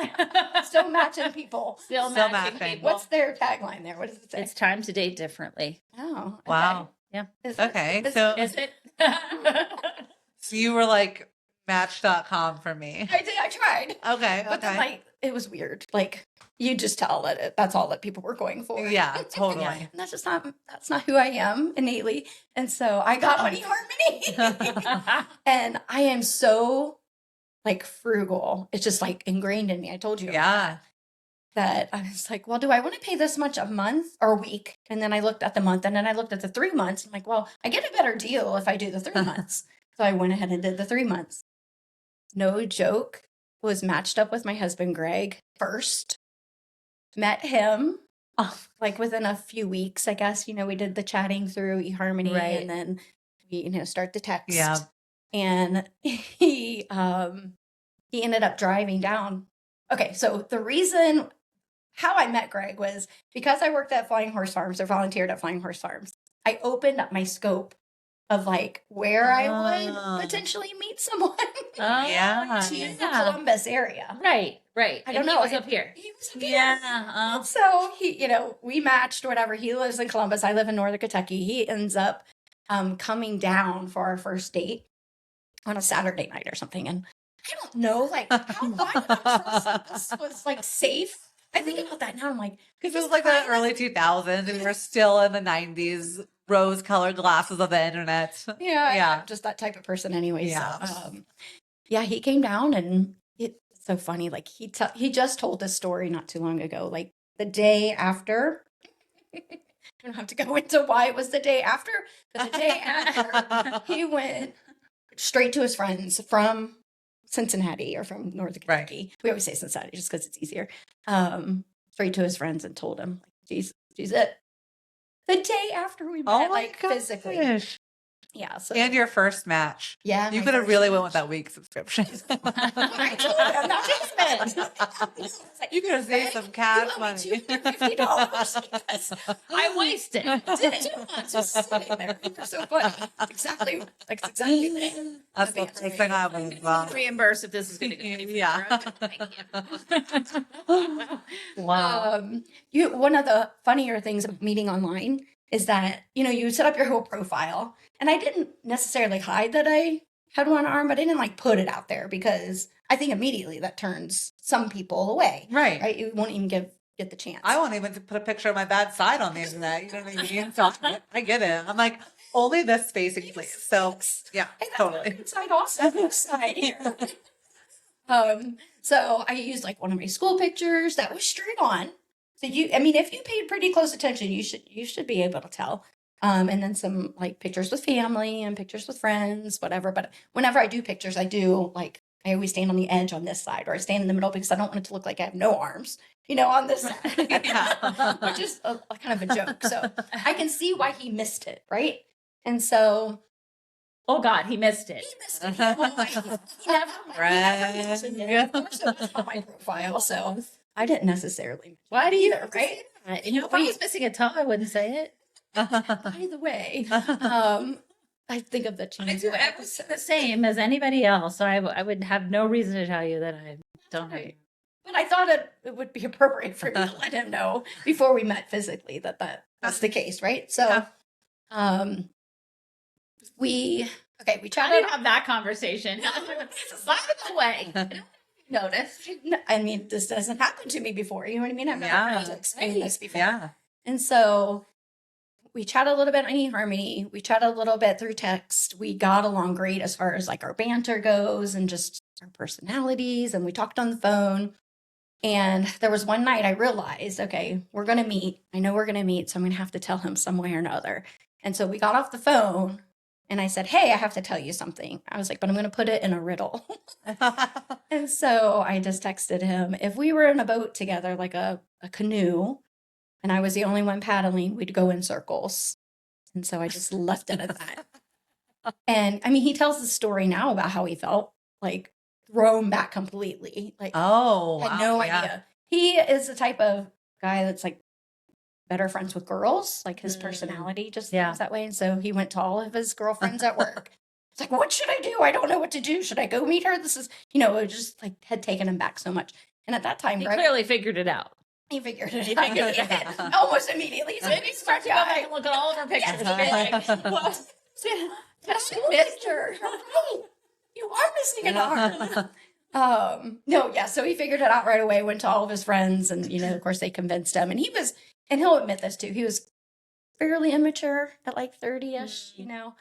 Speaker 4: Still matching people.
Speaker 3: Still
Speaker 2: Still
Speaker 3: matching
Speaker 2: matching.
Speaker 3: people.
Speaker 4: What's their tagline there? What does it say?
Speaker 3: It's time to date differently.
Speaker 4: Oh, okay.
Speaker 2: Wow.
Speaker 4: Is it-
Speaker 2: Okay.
Speaker 4: is-
Speaker 2: So,
Speaker 3: Is it?
Speaker 2: so you were like Match.com for me.
Speaker 4: I tried.
Speaker 2: Okay.
Speaker 4: But then,
Speaker 2: Okay.
Speaker 4: like, it was weird. Like, you just tell that that's all that people were going for.
Speaker 2: Yeah, totally.
Speaker 4: And that's not who I am innately. And so I got Money Harmony. And I am so like frugal. It's just like ingrained in me. I told you
Speaker 2: Yeah.
Speaker 4: that I was like, well, do I want to pay this much a month or a week? And then I looked at the month and then I looked at the 3 months. I'm like, well, I get a better deal if I do the 3 months. So I went ahead and did the 3 months. No joke. Was matched up with my husband, Greg, first. Met him like within a few weeks, I guess. We did the chatting through eHarmony
Speaker 3: Right.
Speaker 4: and then we, start the text.
Speaker 2: Yeah.
Speaker 4: And he ended up driving down. Okay, so the reason how I met Greg was because I worked at Flying Horse Farms or volunteered at Flying Horse Farms. I opened up my scope of like where I would potentially meet someone
Speaker 2: Yeah.
Speaker 4: in the Columbus area.
Speaker 3: Right.
Speaker 4: I don't
Speaker 3: And
Speaker 4: know.
Speaker 3: He was up here.
Speaker 4: He was up here.
Speaker 3: Yeah.
Speaker 4: So he, we matched whatever. He lives in Columbus. I live in Northern Kentucky. He ends up coming down for our first date on a Saturday night or something. And I don't know, like, why would I trust this was like safe? I think about that now. I'm like,
Speaker 2: Because it was like the early 2000s and we were still in the 90s, rose-colored glasses of the internet.
Speaker 4: yeah, I'm just that type of person anyway.
Speaker 2: Yeah.
Speaker 4: So, he came down and it's so funny. Like he just told this story not too long ago. Like the day after, I don't have to go into why it was the day after, but the day after he went straight to his friends from Cincinnati or from Northern Kentucky.
Speaker 2: Right.
Speaker 4: We always say Cincinnati just because it's easier. Straight to his friends and told him, she's it. The day after we met,
Speaker 2: Oh my
Speaker 4: like physically.
Speaker 2: gosh.
Speaker 4: Yeah. So
Speaker 2: And your first match.
Speaker 4: yeah,
Speaker 2: You
Speaker 4: my
Speaker 2: could have
Speaker 4: first
Speaker 2: really went
Speaker 4: match.
Speaker 2: with that week subscription.
Speaker 4: I told him not to spend.
Speaker 2: You could have saved some cash money.
Speaker 4: $250 because
Speaker 3: I wasted.
Speaker 4: did it 2 months just sitting there. It was so funny. Exactly. That's exactly what it.
Speaker 2: That's the first thing I would have.
Speaker 3: Reimburse if this is going to go.
Speaker 2: Yeah.
Speaker 3: Wow.
Speaker 4: One of the funnier things of meeting online is that, you set up your whole profile. And I didn't necessarily hide that I had one arm, but I didn't like put it out there because I think immediately that turns some people away.
Speaker 2: Right.
Speaker 4: Right? You won't even get the chance.
Speaker 2: I won't even put a picture of my bad side on the internet. You know what I mean? So I get it. I'm like, only this facing, please. So, yeah, totally.
Speaker 4: Side also side here. So I used like one of my school pictures that was straight on. So if you paid pretty close attention, you should be able to tell. And then some like pictures with family and pictures with friends, whatever. But whenever I do pictures, I do like I always stand on the edge on this side, or I stand in the middle because I don't want it to look like I have no arms, on this side,
Speaker 2: Yeah.
Speaker 4: which is a kind of a joke. So I can see why he missed it, right? And so
Speaker 3: Oh God, he missed it.
Speaker 4: he missed it. He never mentioned it. Of course, it was on my profile, so I didn't necessarily.
Speaker 3: Why do you?
Speaker 4: Either, right?
Speaker 3: If I was missing a toe, I wouldn't say it.
Speaker 4: By the way, I think of the change.
Speaker 3: I was the same as anybody else, so I would have no reason to tell you that I don't have.
Speaker 4: Right. But I thought it would be appropriate for me to let him know before we met physically that that's the case, right? So, we
Speaker 3: I
Speaker 4: chatted.
Speaker 3: didn't have that conversation. By the way,
Speaker 4: Notice. I mean, this doesn't happen to me before. You know what I mean? I've never experienced this before.
Speaker 2: Yeah.
Speaker 4: And so we chatted a little bit on eHarmony. We chatted a little bit through text. We got along great as far as like our banter goes and just our personalities. And we talked on the phone. And there was one night I realized, okay, we're going to meet. I know we're going to meet. So I'm going to have to tell him some way or another. And so we got off the phone and I said, hey, I have to tell you something. I was like, but I'm going to put it in a riddle. And so I just texted him, if we were in a boat together, like a canoe, and I was the only one paddling, we'd go in circles. And so I just left it at that. And I mean, he tells the story now about how he felt like thrown back completely. Like, had no idea. He is the type of guy that's like better friends with girls. Like his personality just seems that way. And so he went to all of his girlfriends at work. It's like, what should I do? I don't know what to do. Should I go meet her? This is, it just like had taken him back so much. And at that time,
Speaker 3: he clearly figured it out.
Speaker 4: He figured it out. Almost immediately. So maybe smart guy.
Speaker 3: Look at all of our pictures.
Speaker 4: That's a picture. You are missing an arm. So he figured it out right away, went to all of his friends, and of course they convinced him. And he'll admit this too, he was fairly immature at like 30-ish,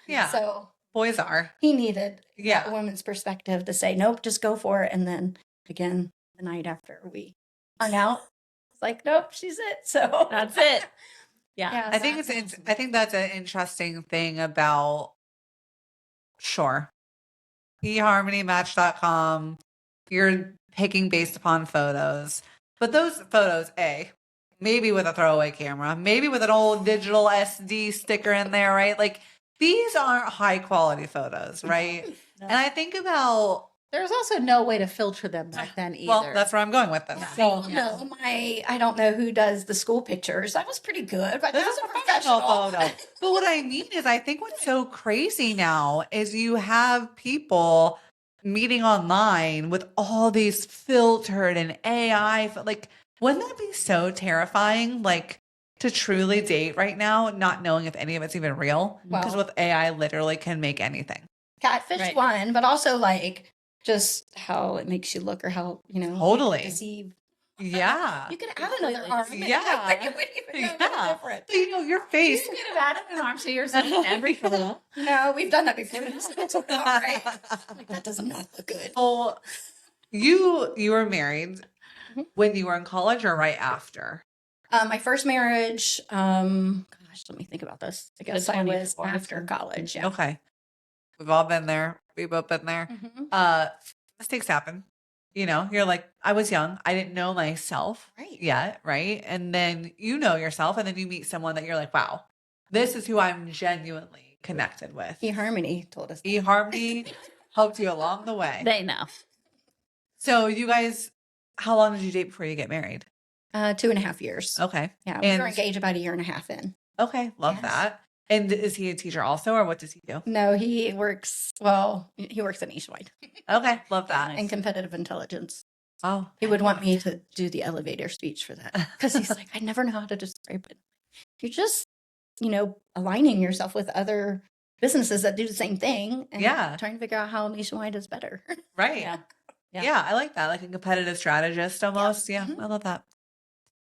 Speaker 2: Yeah.
Speaker 4: So
Speaker 2: boys are.
Speaker 4: He needed a woman's perspective to say, nope, just go for it. And then again, the night after we hung out, it's like, nope, she's it. So
Speaker 3: that's it.
Speaker 4: Yeah.
Speaker 2: I think I think that's an interesting thing about eHarmonyMatch.com. You're picking based upon photos, but those photos, maybe with a throwaway camera, maybe with an old digital SD sticker in there, right? Like these aren't high quality photos, right? No. And I think about
Speaker 1: there's also no way to filter them back then either.
Speaker 2: Well, that's where I'm going with this.
Speaker 4: So I don't know who does the school pictures. That was pretty good, but that was a professional
Speaker 2: photo. But what I mean is, I think what's so crazy now is you have people meeting online with all these filtered and AI. Like, wouldn't that be so terrifying? Like to truly date right now, not knowing if any of it's even real, because with AI, literally can make anything.
Speaker 4: Catfish one, but also like. Just how it makes you look or how,
Speaker 2: totally
Speaker 4: deceive.
Speaker 2: Yeah.
Speaker 4: You could add another arm.
Speaker 2: Yeah.
Speaker 4: It wouldn't even different.
Speaker 2: Your face.
Speaker 3: You could have added an arm to yourself in every photo.
Speaker 4: No, we've done that before. It's all right. Like, that does not look good.
Speaker 2: Well, you were married when you were in college or right after?
Speaker 4: My first marriage, let me think about this. I guess I was after college. Yeah.
Speaker 2: Okay. We've all been there. We've both been there. Mistakes happen. You're like, I was young. I didn't know myself yet, right? And then you know yourself, and then you meet someone that you're like, wow, this is who I'm genuinely connected with.
Speaker 4: eHarmony told us.
Speaker 2: eHarmony helped you along the way.
Speaker 3: They know.
Speaker 2: So you guys, how long did you date before you get married?
Speaker 4: 2.5 years.
Speaker 2: Okay.
Speaker 4: Yeah, we were engaged about 1.5 years in.
Speaker 2: Okay, love that. And is he a teacher also, or what does he do?
Speaker 4: No, he works at Nationwide.
Speaker 2: Okay, love that.
Speaker 4: And competitive intelligence.
Speaker 2: Oh.
Speaker 4: He would want me to do the elevator speech for that. Because he's like, I never know how to describe it. You're just, aligning yourself with other businesses that do the same thing. And trying to figure out how Nationwide is better.
Speaker 2: Right. Yeah, I like that. Like a competitive strategist almost. Yeah, I love that.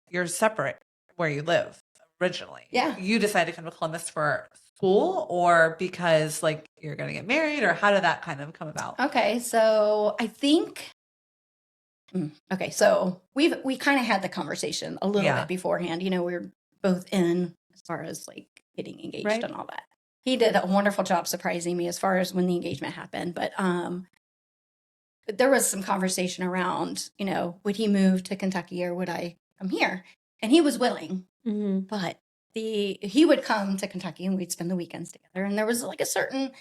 Speaker 2: You're separate where you live. Originally, you decided to come to Columbus for school, or because like you're going to get married, or how did that kind of come about?
Speaker 4: Okay, so I think so we kind of had the conversation a little bit beforehand. We were both in as far as like getting engaged and all that. He did a wonderful job surprising me as far as when the engagement happened, but there was some conversation around, would he move to Kentucky or would I come here? And he was willing. But he would come to Kentucky and we'd spend the weekends together. And there was like a certain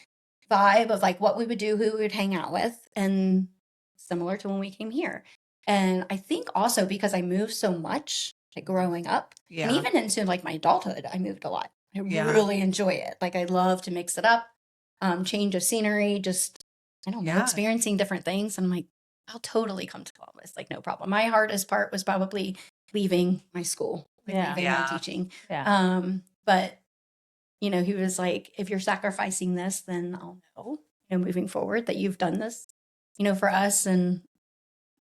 Speaker 4: vibe of like what we would do, who we would hang out with, and similar to when we came here. And I think also because I moved so much, like growing up, and even into like my adulthood, I moved a lot. I really enjoy it. Like I love to mix it up, change of scenery, just, I don't know, experiencing different things. And I'm like, I'll totally come to Columbus. Like, no problem. My hardest part was probably leaving my school, like leaving my teaching. But you know, he was like, if you're sacrificing this, then I'll know, you know, moving forward that you've done this, you know, for us. And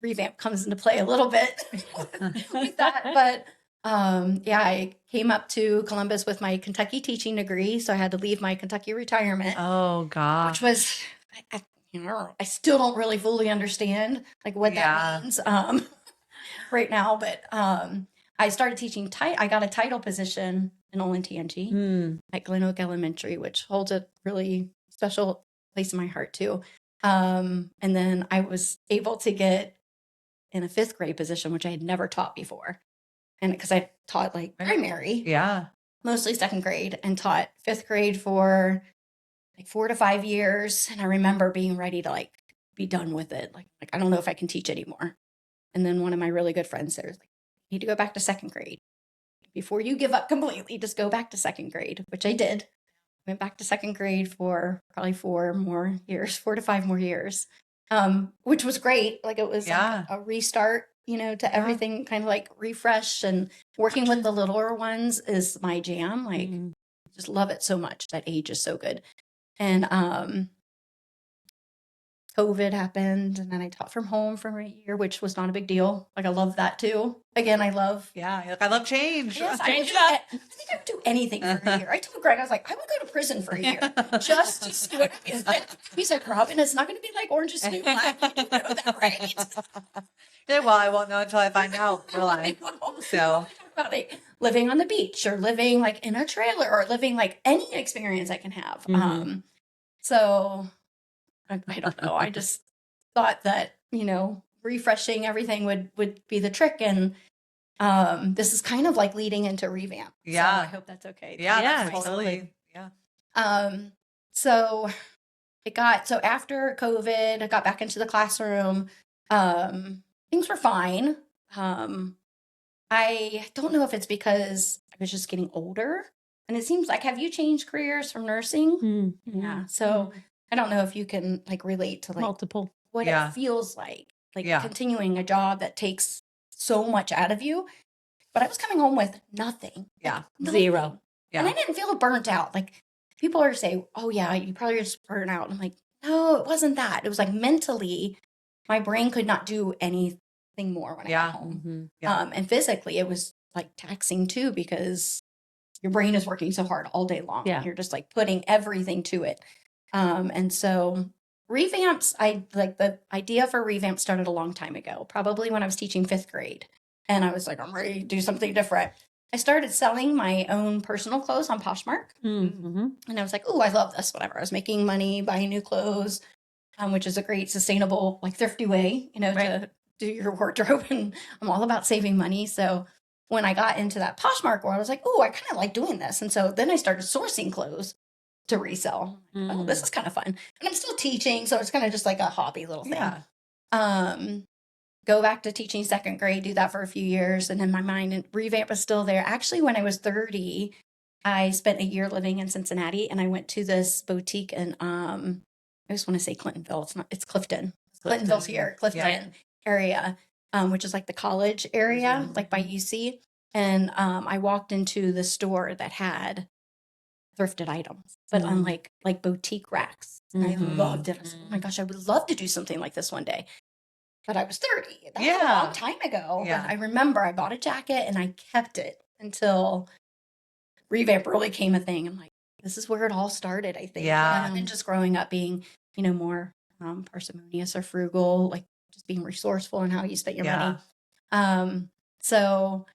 Speaker 4: Revamp comes into play a little bit with that. But I came up to Columbus with my Kentucky teaching degree. So I had to leave my Kentucky retirement.
Speaker 2: Oh, God.
Speaker 4: Which was, I still don't really fully understand like what that means right now. But I started teaching, I got a title position in Olentangy at Glen Oak Elementary, which holds a really special place in my heart too. And then I was able to get in a 5th grade position, which I had never taught before. And because I taught like primary, mostly 2nd grade, and taught 5th grade for like 4 to 5 years. And I remember being ready to like be done with it. Like I don't know if I can teach anymore. And then one of my really good friends there was like, you need to go back to 2nd grade. Before you give up completely, just go back to 2nd grade, which I did. Went back to 2nd grade for probably 4 to 5 more years, which was great. Like it was like a restart, you know, to everything, kind of like refresh, and working with the littler ones is my jam. Like just love it so much. That age is so good. And COVID happened, and then I taught from home for a year, which was not a big deal. Like I love that too. Again, I love
Speaker 2: I love change.
Speaker 4: Yes,
Speaker 3: Change it up.
Speaker 4: I think I would do anything for a year. I told Greg, I was like, I would go to prison for a year just to see what it is. He's like, Robin, it's not going to be like Orange is the New Black. You do know that, right?
Speaker 2: Yeah, well, I won't know until I find out, will I? So
Speaker 4: about like living on the beach, or living like in a trailer, or living like any experience I can have. So I don't know. I just thought that, you know, refreshing everything would be the trick. And this is kind of like leading into Revamp. So I hope that's okay.
Speaker 2: Yeah, totally. Yeah.
Speaker 4: So after COVID, I got back into the classroom. Things were fine. I don't know if it's because I was just getting older. And it seems like, have you changed careers from nursing? Yeah. So I don't know if you can like relate to like
Speaker 3: multiple
Speaker 4: what it feels like continuing a job that takes so much out of you. But I was coming home with nothing.
Speaker 2: Yeah.
Speaker 4: Nothing.
Speaker 3: Zero.
Speaker 4: And I didn't feel burnt out. Like people are saying, oh yeah, you probably just burnt out. I'm like, no, it wasn't that. It was like mentally, my brain could not do anything more when I got home. And physically it was like taxing too, because your brain is working so hard all day long. You're just like putting everything to it. And so Revamps, the idea for Revamp started a long time ago, probably when I was teaching 5th grade. And I was like, I'm ready to do something different. I started selling my own personal clothes on Poshmark. And I was like, oh, I love this, whatever. I was making money, buying new clothes, which is a great sustainable, like thrifty way, you know, to do your wardrobe. And I'm all about saving money. So when I got into that Poshmark world, I was like, oh, I kind of like doing this. And so then I started sourcing clothes to resell. Oh, this is kind of fun. And I'm still teaching, so it's kind of just like a hobby little thing. Go back to teaching 2nd grade, do that for a few years, and in my mind, and Revamp was still there. Actually, when I was 30, I spent a year living in Cincinnati, and I went to this boutique in I just want to say Clintonville. It's not. It's Clifton. Clintonville's here, Clifton area, which is like the college area, like by UC. And I walked into the store that had thrifted items, but on like boutique racks. And I loved it. I was like, oh my gosh, I would love to do something like this one day. But I was 30. That was a long time ago. But I remember I bought a jacket and I kept it until Revamp really came a thing. I'm like, this is where it all started, I think. And just growing up being, you know, more parsimonious or frugal, like just being resourceful in how you spent your money. So,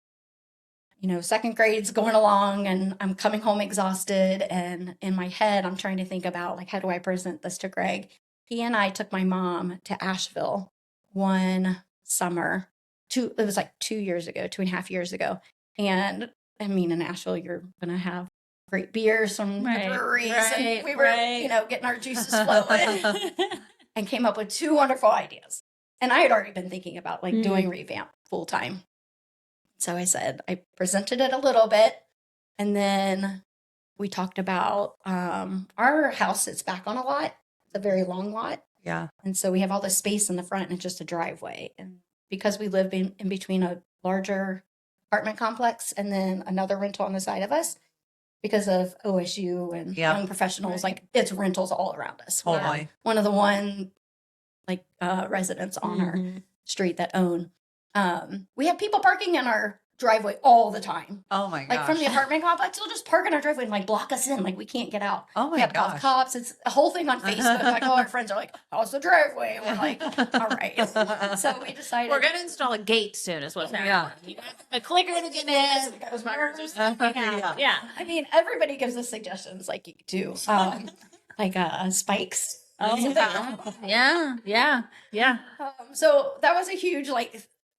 Speaker 4: you know, 2nd grade's going along and I'm coming home exhausted. And in my head, I'm trying to think about like, how do I present this to Greg? He and I took my mom to Asheville one summer. It was like 2.5 years ago. And I mean, in Asheville, you're going to have great beers from the breweries. And we were, you know, getting our juices flowing and came up with 2 wonderful ideas. And I had already been thinking about like doing Revamp full time. So I said, I presented it a little bit. And then we talked about our house sits back on a lot. It's a very long lot.
Speaker 2: Yeah.
Speaker 4: And so we have all this space in the front and it's just a driveway. And because we live in between a larger apartment complex and then another rental on the side of us, because of OSU and young professionals, like it's rentals all around us.
Speaker 2: Totally.
Speaker 4: One of the residents on our street that own. We have people parking in our driveway all the time.
Speaker 2: Oh my gosh.
Speaker 4: Like from the apartment complex, they'll just park in our driveway and like block us in. Like we can't get out.
Speaker 2: Oh my
Speaker 4: we have
Speaker 2: gosh.
Speaker 4: cops. It's a whole thing on Facebook. Like all our friends are like, how's the driveway? And we're like, all right. So we decided.
Speaker 3: We're going to install a gate soon is what's happening.
Speaker 2: Yeah.
Speaker 3: You got a clicker to get in. Yeah.
Speaker 4: I mean, everybody gives us suggestions like you do. Spikes.
Speaker 3: Oh, yeah.
Speaker 4: So that was a huge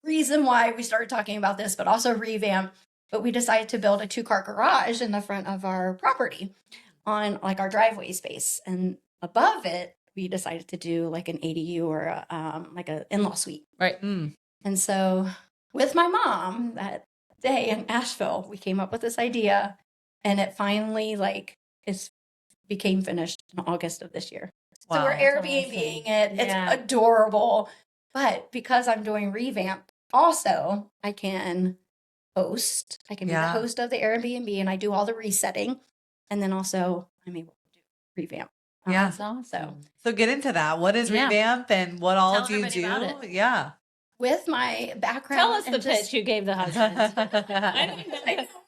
Speaker 4: reason why we started talking about this, but also Revamp. But we decided to build a 2-car garage in the front of our property on our driveway space, and above it we decided to do like an ADU or a in-law suite.
Speaker 3: Right.
Speaker 4: And so with my mom that day in Asheville, we came up with this idea, and it finally became finished in August of this year.
Speaker 2: Wow.
Speaker 4: So we're Airbnb-ing it. It's adorable. But because I'm doing Revamp, also I can host. I can be the host of the Airbnb, and I do all the resetting. And then also I'm able to do Revamp.
Speaker 2: Yeah. So get into that. What is Revamp and what all do you do? Yeah.
Speaker 4: With my background.
Speaker 3: Tell us the pitch you gave the husband.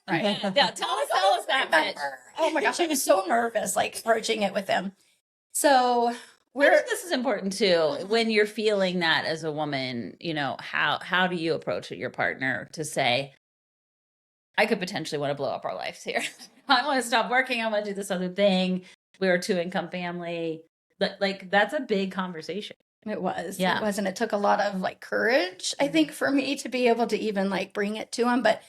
Speaker 4: Right.
Speaker 3: Yeah, tell us that pitch.
Speaker 4: Oh my gosh, I was so nervous approaching it with him. So
Speaker 3: I think this is important too. When you're feeling that as a woman, how do you approach your partner to say, I could potentially want to blow up our lives here. I want to stop working. I want to do this other thing. We're a 2-income family. That's a big conversation.
Speaker 4: It was.
Speaker 3: Yeah.
Speaker 4: It was. And it took a lot of courage, I think, for me to be able to even bring it to him. But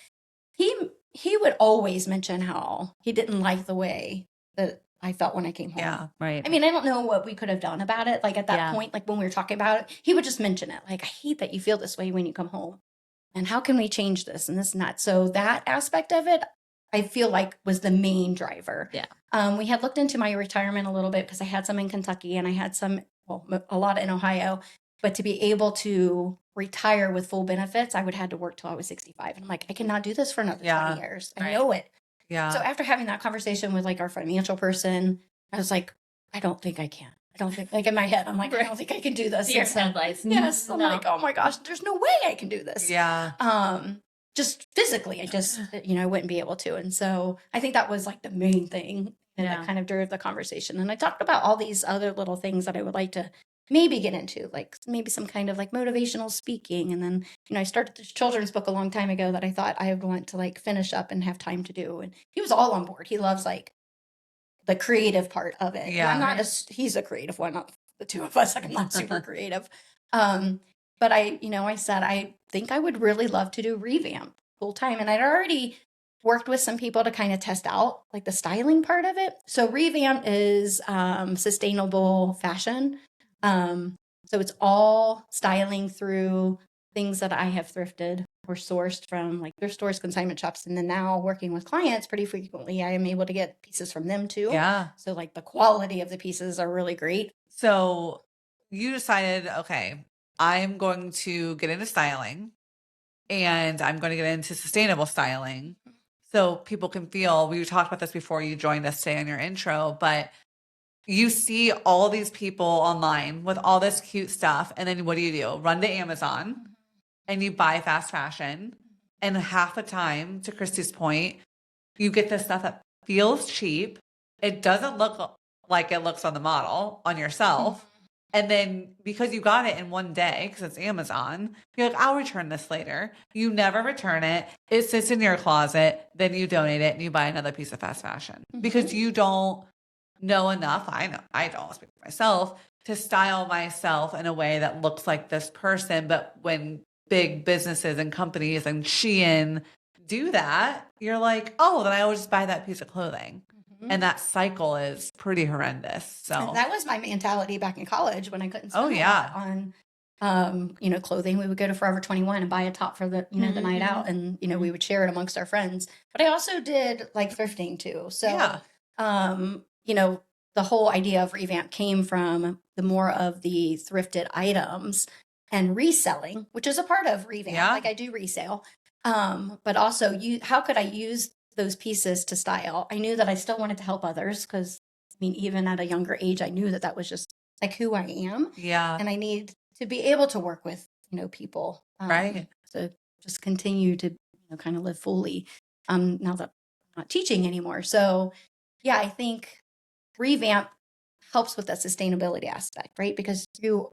Speaker 4: he would always mention how he didn't like the way that I felt when I came home.
Speaker 2: Yeah,
Speaker 3: right.
Speaker 4: I mean, I don't know what we could have done about it. At that point, when we were talking about it, he would just mention it. I hate that you feel this way when you come home. And how can we change this and this and that? So that aspect of it, I feel was the main driver.
Speaker 3: Yeah.
Speaker 4: We had looked into my retirement a little bit because I had some in Kentucky and I had a lot in Ohio. But to be able to retire with full benefits, I would have to work till I was 65. And I'm I cannot do this for another 20 years. I know it.
Speaker 2: Yeah.
Speaker 4: So after having that conversation with our financial person, I was I don't think I can. I don't think, in my head, I'm I don't think I can do this.
Speaker 3: Your
Speaker 4: So,
Speaker 3: headlights.
Speaker 4: yes. I'm oh my gosh, there's no way I can do this.
Speaker 2: Yeah.
Speaker 4: Just physically, I wouldn't be able to. And so I think that was the main thing. And that kind of drove the conversation. And I talked about all these other little things that I would like to maybe get into, maybe some kind of motivational speaking. And then, I started this children's book a long time ago that I thought I would want to finish up and have time to do. And he was all on board. He loves the creative part of it.
Speaker 2: Yeah.
Speaker 4: I'm not he's a creative one, not the two of us. I'm not super creative. But I said, I think I would really love to do Revamp full time. And I'd already worked with some people to kind of test out the styling part of it. So Revamp is sustainable fashion. So it's all styling through things that I have thrifted or sourced from thrift stores, consignment shops. And then now working with clients pretty frequently, I am able to get pieces from them too.
Speaker 2: Yeah.
Speaker 4: So the quality of the pieces are really great.
Speaker 2: So you decided, okay, I'm going to get into styling and I'm going to get into sustainable styling. So people can feel, we talked about this before you joined us today on your intro, but you see all these people online with all this cute stuff. And then what do? Run to Amazon and you buy fast fashion. And half the time, to Christi's point, you get this stuff that feels cheap. It doesn't look like it looks on the model, on yourself. And then because you got it in one day, because it's Amazon, you're I'll return this later. You never return it. It sits in your closet. Then you donate it and you buy another piece of fast fashion because you don't know enough. I don't speak for myself to style myself in a way that looks like this person. But when big businesses and companies and Shein do that, you're oh, then I will just buy that piece of clothing. And that cycle is pretty horrendous. So
Speaker 4: and that was my mentality back in college when I couldn't spend on clothing. We would go to Forever 21 and buy a top for the the night out, and we would share it amongst our friends. But I also did thrifting too. So you know, the whole idea of Revamp came from the more of the thrifted items and reselling, which is a part of Revamp.
Speaker 2: Yeah.
Speaker 4: Like I do resale. But also how could I use those pieces to style? I knew that I still wanted to help others because I mean, even at a younger age, I knew that that was just like who I am.
Speaker 2: Yeah.
Speaker 4: And I need to be able to work with, people.
Speaker 2: Right.
Speaker 4: To just continue to, kind of live fully now that I'm not teaching anymore. So yeah, I think Revamp helps with that sustainability aspect, right? Because you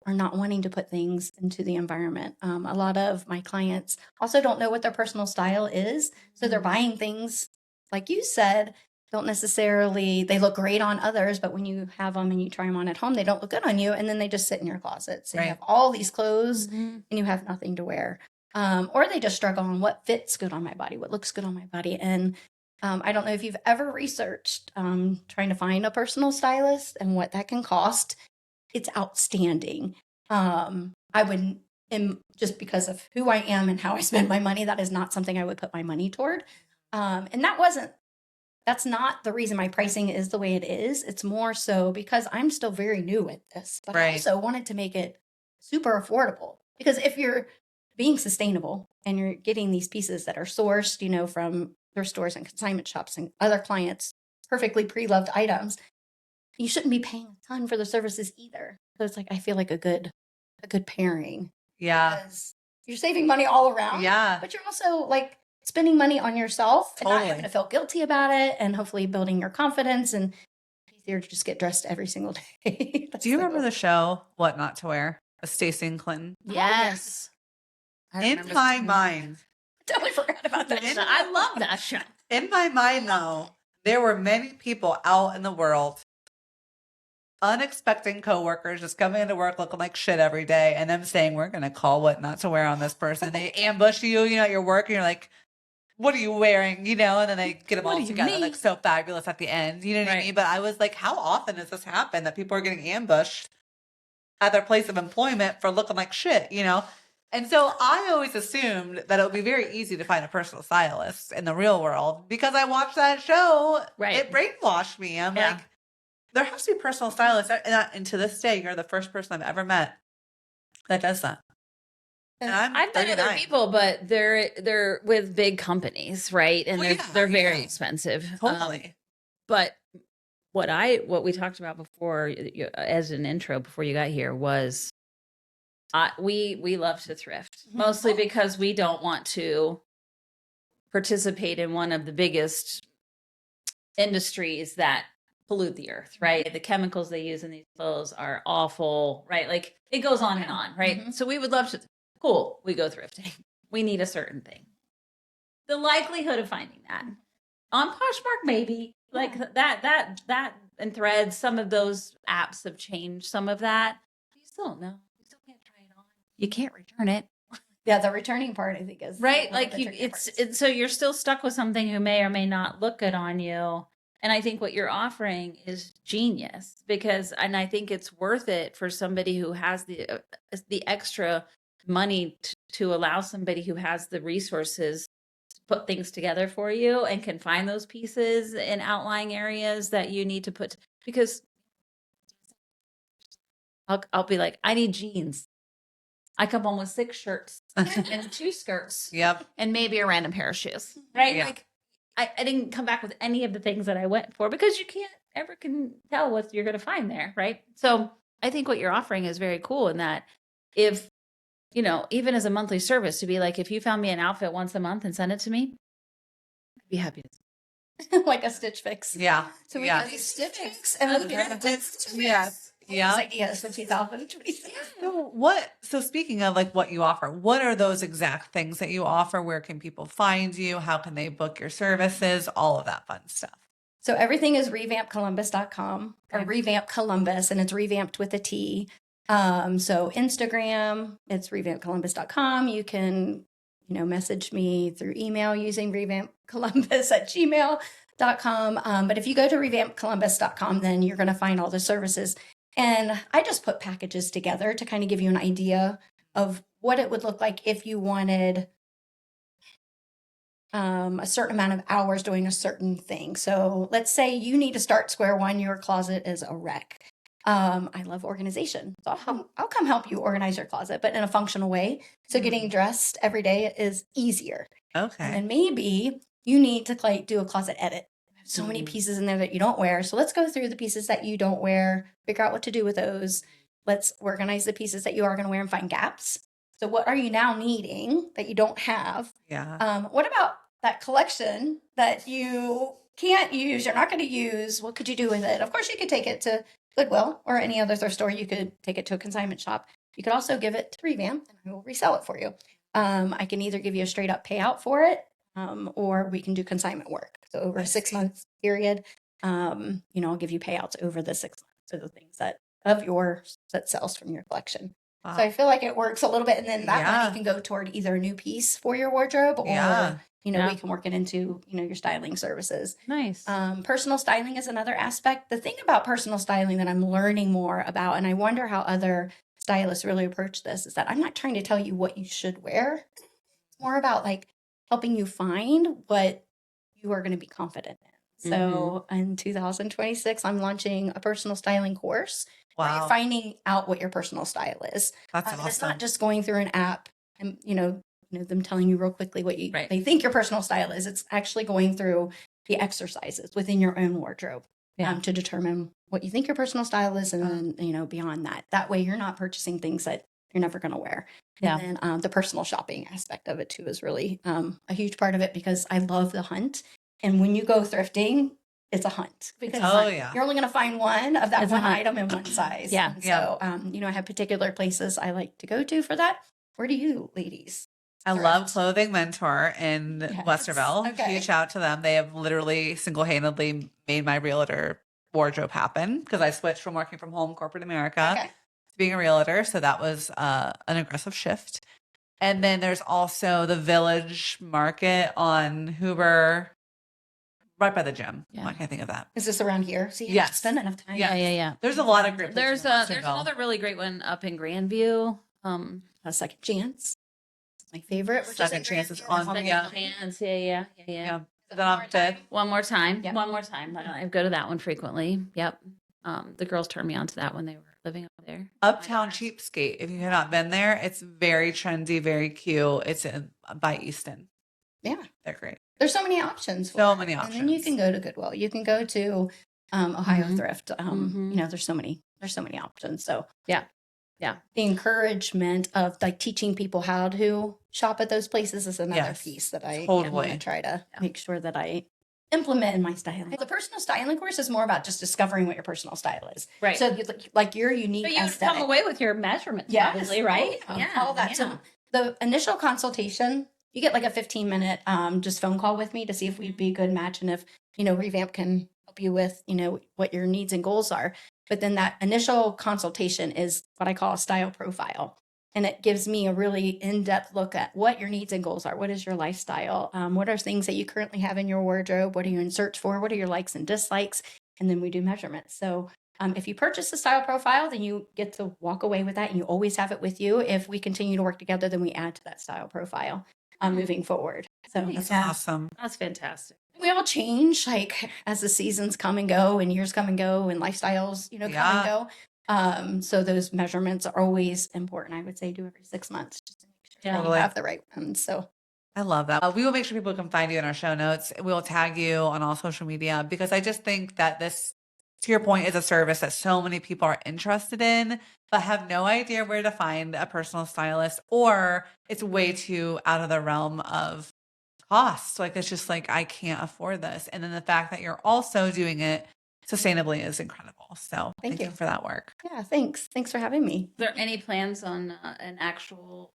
Speaker 4: are not wanting to put things into the environment. A lot of my clients also don't know what their personal style is. So they're buying things, like you said, don't necessarily, they look great on others, but when you have them and you try them on at home, they don't look good on you. And then they just sit in your closet. So you have all these clothes and you have nothing to wear. Or they just struggle on what fits good on my body, what looks good on my body. And I don't know if you've ever researched trying to find a personal stylist and what that can cost. It's outstanding. I wouldn't, just because of who I am and how I spend my money, that is not something I would put my money toward. And that's not the reason my pricing is the way it is. It's more so because I'm still very new at this, but I also wanted to make it super affordable. Because if you're being sustainable and you're getting these pieces that are sourced, from thrift stores and consignment shops and other clients, perfectly pre-loved items, you shouldn't be paying a ton for the services either. So it's like, I feel like a good pairing.
Speaker 2: Yeah.
Speaker 4: Because you're saving money all around.
Speaker 2: Yeah.
Speaker 4: But you're also like spending money on yourself and
Speaker 2: Totally.
Speaker 4: not having to feel guilty about it, and hopefully building your confidence, and easier to just get dressed every single day.
Speaker 2: Do you remember the show What Not to Wear? Stacey and Clinton.
Speaker 3: Yes.
Speaker 2: In my mind,
Speaker 4: I totally forgot about that.
Speaker 3: I love that show.
Speaker 2: In my mind, though, there were many people out in the world, unexpected coworkers just coming into work looking like shit every day, and them saying, "We're going to call what not to wear on this person." They ambush you, at your work, and you're like, "What are you wearing?" And then they get them all together, like so fabulous at the end. You know what I mean? But I was like, how often does this happen that people are getting ambushed at their place of employment for looking like shit? And so I always assumed that it would be very easy to find a personal stylist in the real world because I watched that show.
Speaker 3: Right.
Speaker 2: It brainwashed me. I'm like, there has to be personal stylists. And to this day, you're the first person I've ever met that does that. And
Speaker 3: I've met other people, but they're with big companies, right? And they're very expensive.
Speaker 2: Totally.
Speaker 3: But what we talked about before, as an intro before you got here, was we love to thrift, mostly because we don't want to participate in one of the biggest industries that pollute the earth, right? The chemicals they use in these clothes are awful, right? Like it goes on and on, right? So we would love to, cool, we go thrifting. We need a certain thing. The likelihood of finding that on Poshmark, maybe like that and Threads, some of those apps have changed some of that. You still don't know. You still can't try it on. You can't return it.
Speaker 4: Yeah, the returning part, I think, is
Speaker 3: right. Like it's so you're still stuck with something who may or may not look good on you. And I think what you're offering is genius and I think it's worth it for somebody who has the extra money to allow somebody who has the resources to put things together for you and can find those pieces in outlying areas that you need to put, because I'll be like, I need jeans. I come home with 6 shirts and 2 skirts.
Speaker 2: Yep.
Speaker 3: And maybe a random pair of shoes. Right?
Speaker 2: Yeah.
Speaker 3: Like I didn't come back with any of the things that I went for because you can't ever can tell what you're going to find there. Right. So I think what you're offering is very cool in that if, even as a monthly service, to be like, if you found me an outfit once a month and send it to me, I'd be happy.
Speaker 4: Like a Stitch Fix.
Speaker 2: Yeah.
Speaker 4: So we have these Stitch Fix and we have
Speaker 2: Yes. Yeah.
Speaker 4: Ideas for 2026.
Speaker 2: So speaking of like what you offer, what are those exact things that you offer? Where can people find you? How can they book your services? All of that fun stuff.
Speaker 4: So everything is revampcolumbus.com or Revampt Columbus, and it's revamped with a T. So Instagram, it's revampcolumbus.com. You can, message me through email using revampcolumbus@gmail.com. But if you go to revampcolumbus.com, then you're going to find all the services. And I just put packages together to kind of give you an idea of what it would look like if you wanted a certain amount of hours doing a certain thing. So let's say you need to start square one, your closet is a wreck. I love organization. So I'll come help you organize your closet, but in a functional way. So getting dressed every day is easier.
Speaker 2: Okay.
Speaker 4: And then maybe you need to like do a closet edit. So many pieces in there that you don't wear. So let's go through the pieces that you don't wear, figure out what to do with those. Let's organize the pieces that you are going to wear and find gaps. So what are you now needing that you don't have?
Speaker 2: Yeah.
Speaker 4: What about that collection that you can't use, you're not going to use? What could you do with it? Of course, you could take it to Goodwill or any other thrift store. You could take it to a consignment shop. You could also give it to Revamp and I will resell it for you. I can either give you a straight up payout for it, or we can do consignment work. So over a 6 month period, I'll give you payouts over the 6 months of the things that of yours that sells from your collection. Wow. So I feel like it works a little bit, and then that money can go toward either a new piece for your wardrobe, or we can work it into your styling services.
Speaker 3: Nice.
Speaker 4: Personal styling is another aspect. The thing about personal styling that I'm learning more about, and I wonder how other stylists really approach this, is that I'm not trying to tell you what you should wear. It's more about like helping you find what you are going to be confident in. So in 2026, I'm launching a personal styling course. Wow. Finding out what your personal style is.
Speaker 2: That's awesome.
Speaker 4: It's not just going through an app and, them telling you real quickly what they think your personal style is. It's actually going through the exercises within your own wardrobe to determine what you think your personal style is. And then, beyond that, that way you're not purchasing things that you're never going to wear. Yeah. And then the personal shopping aspect of it too is really a huge part of it, because I love the hunt. And when you go thrifting, it's a hunt, because you're only going to find one of that one item in one size.
Speaker 3: Yeah.
Speaker 4: And so, I have particular places I like to go to for that. Where do you ladies?
Speaker 2: I love Clothing Mentor in Westerville.
Speaker 4: Okay.
Speaker 2: Huge shout out to them. They have literally single-handedly made my realtor wardrobe happen, because I switched from working from home, corporate America, to being a realtor. So that was an aggressive shift. And then there's also the Village Market on Hoover, right by the gym. I can't think of that.
Speaker 4: Is this around here? So you have to spend enough time.
Speaker 3: Yeah.
Speaker 2: There's a lot of groups.
Speaker 3: There's another really great one up in Grandview.
Speaker 4: A Second Chance. My favorite.
Speaker 2: Second Chance is on.
Speaker 3: Chance. Yeah.
Speaker 2: Then I'm dead.
Speaker 3: One more time. I go to that one frequently. Yep. The girls turned me on to that when they were living up there.
Speaker 2: Uptown Cheapskate. If you have not been there, it's very trendy, very cute. It's by Easton.
Speaker 4: Yeah.
Speaker 2: They're great.
Speaker 4: There's so many options.
Speaker 2: So many options.
Speaker 4: And then you can go to Goodwill. You can go to Ohio Thrift. There's so many options. So
Speaker 3: yeah.
Speaker 4: The encouragement of like teaching people how to shop at those places is another piece that I want to try to make sure that I implement in my styling. The personal styling course is more about just discovering what your personal style is.
Speaker 3: Right.
Speaker 4: So like your unique aesthetic.
Speaker 3: Come away with your measurements, probably, right?
Speaker 4: All that. So the initial consultation, you get like a 15-minute just phone call with me to see if we'd be a good match, and if, Revamp can help you with, what your needs and goals are. But then that initial consultation is what I call a style profile. And it gives me a really in-depth look at what your needs and goals are. What is your lifestyle? What are things that you currently have in your wardrobe? What are you in search for? What are your likes and dislikes? And then we do measurements. So if you purchase the style profile, then you get to walk away with that, and you always have it with you. If we continue to work together, then we add to that style profile moving forward. So
Speaker 2: that's awesome.
Speaker 3: That's fantastic.
Speaker 4: We all change, like as the seasons come and go, and years come and go, and lifestyles, come and go. So those measurements are always important. I would say do every 6 months, just to make sure you have the right ones. So
Speaker 2: I love that. We will make sure people can find you in our show notes. We will tag you on all social media, because I just think that this, to your point, is a service that so many people are interested in, but have no idea where to find a personal stylist, or it's way too out of the realm of cost. Like, it's just like, I can't afford this. And then the fact that you're also doing it sustainably is incredible. So thank you for that work.
Speaker 4: Yeah, thanks. Thanks for having me.
Speaker 3: Are there any plans on an actual?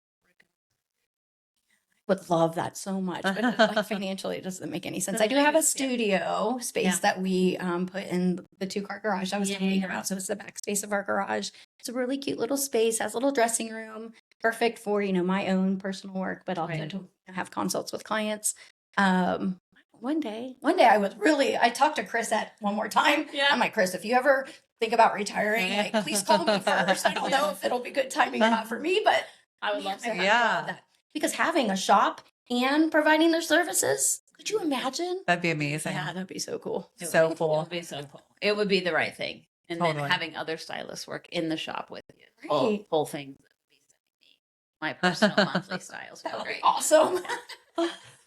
Speaker 4: Would love that so much, but like financially, it doesn't make any sense. I do have a studio space that we put in the 2-car garage I was telling you about. So it's the back space of our garage. It's a really cute little space, has a little dressing room, perfect for, my own personal work, but also to have consults with clients. One day I talked to Chris at one more time. Yeah. I'm like, Chris, if you ever think about retiring, like, please call me first. I don't know if it'll be good timing or not for me, but
Speaker 3: I would love to.
Speaker 4: Love that. Because having a shop and providing their services. Could you imagine?
Speaker 2: That'd be amazing.
Speaker 4: Yeah, that'd be so cool.
Speaker 2: So
Speaker 3: It
Speaker 2: cool.
Speaker 3: would be so cool. It would be the right thing. And then
Speaker 2: Totally.
Speaker 3: having other stylists work in the shop with you.
Speaker 4: Right.
Speaker 3: Whole thing. My personal monthly styles.
Speaker 4: That would be
Speaker 3: Great.
Speaker 4: awesome.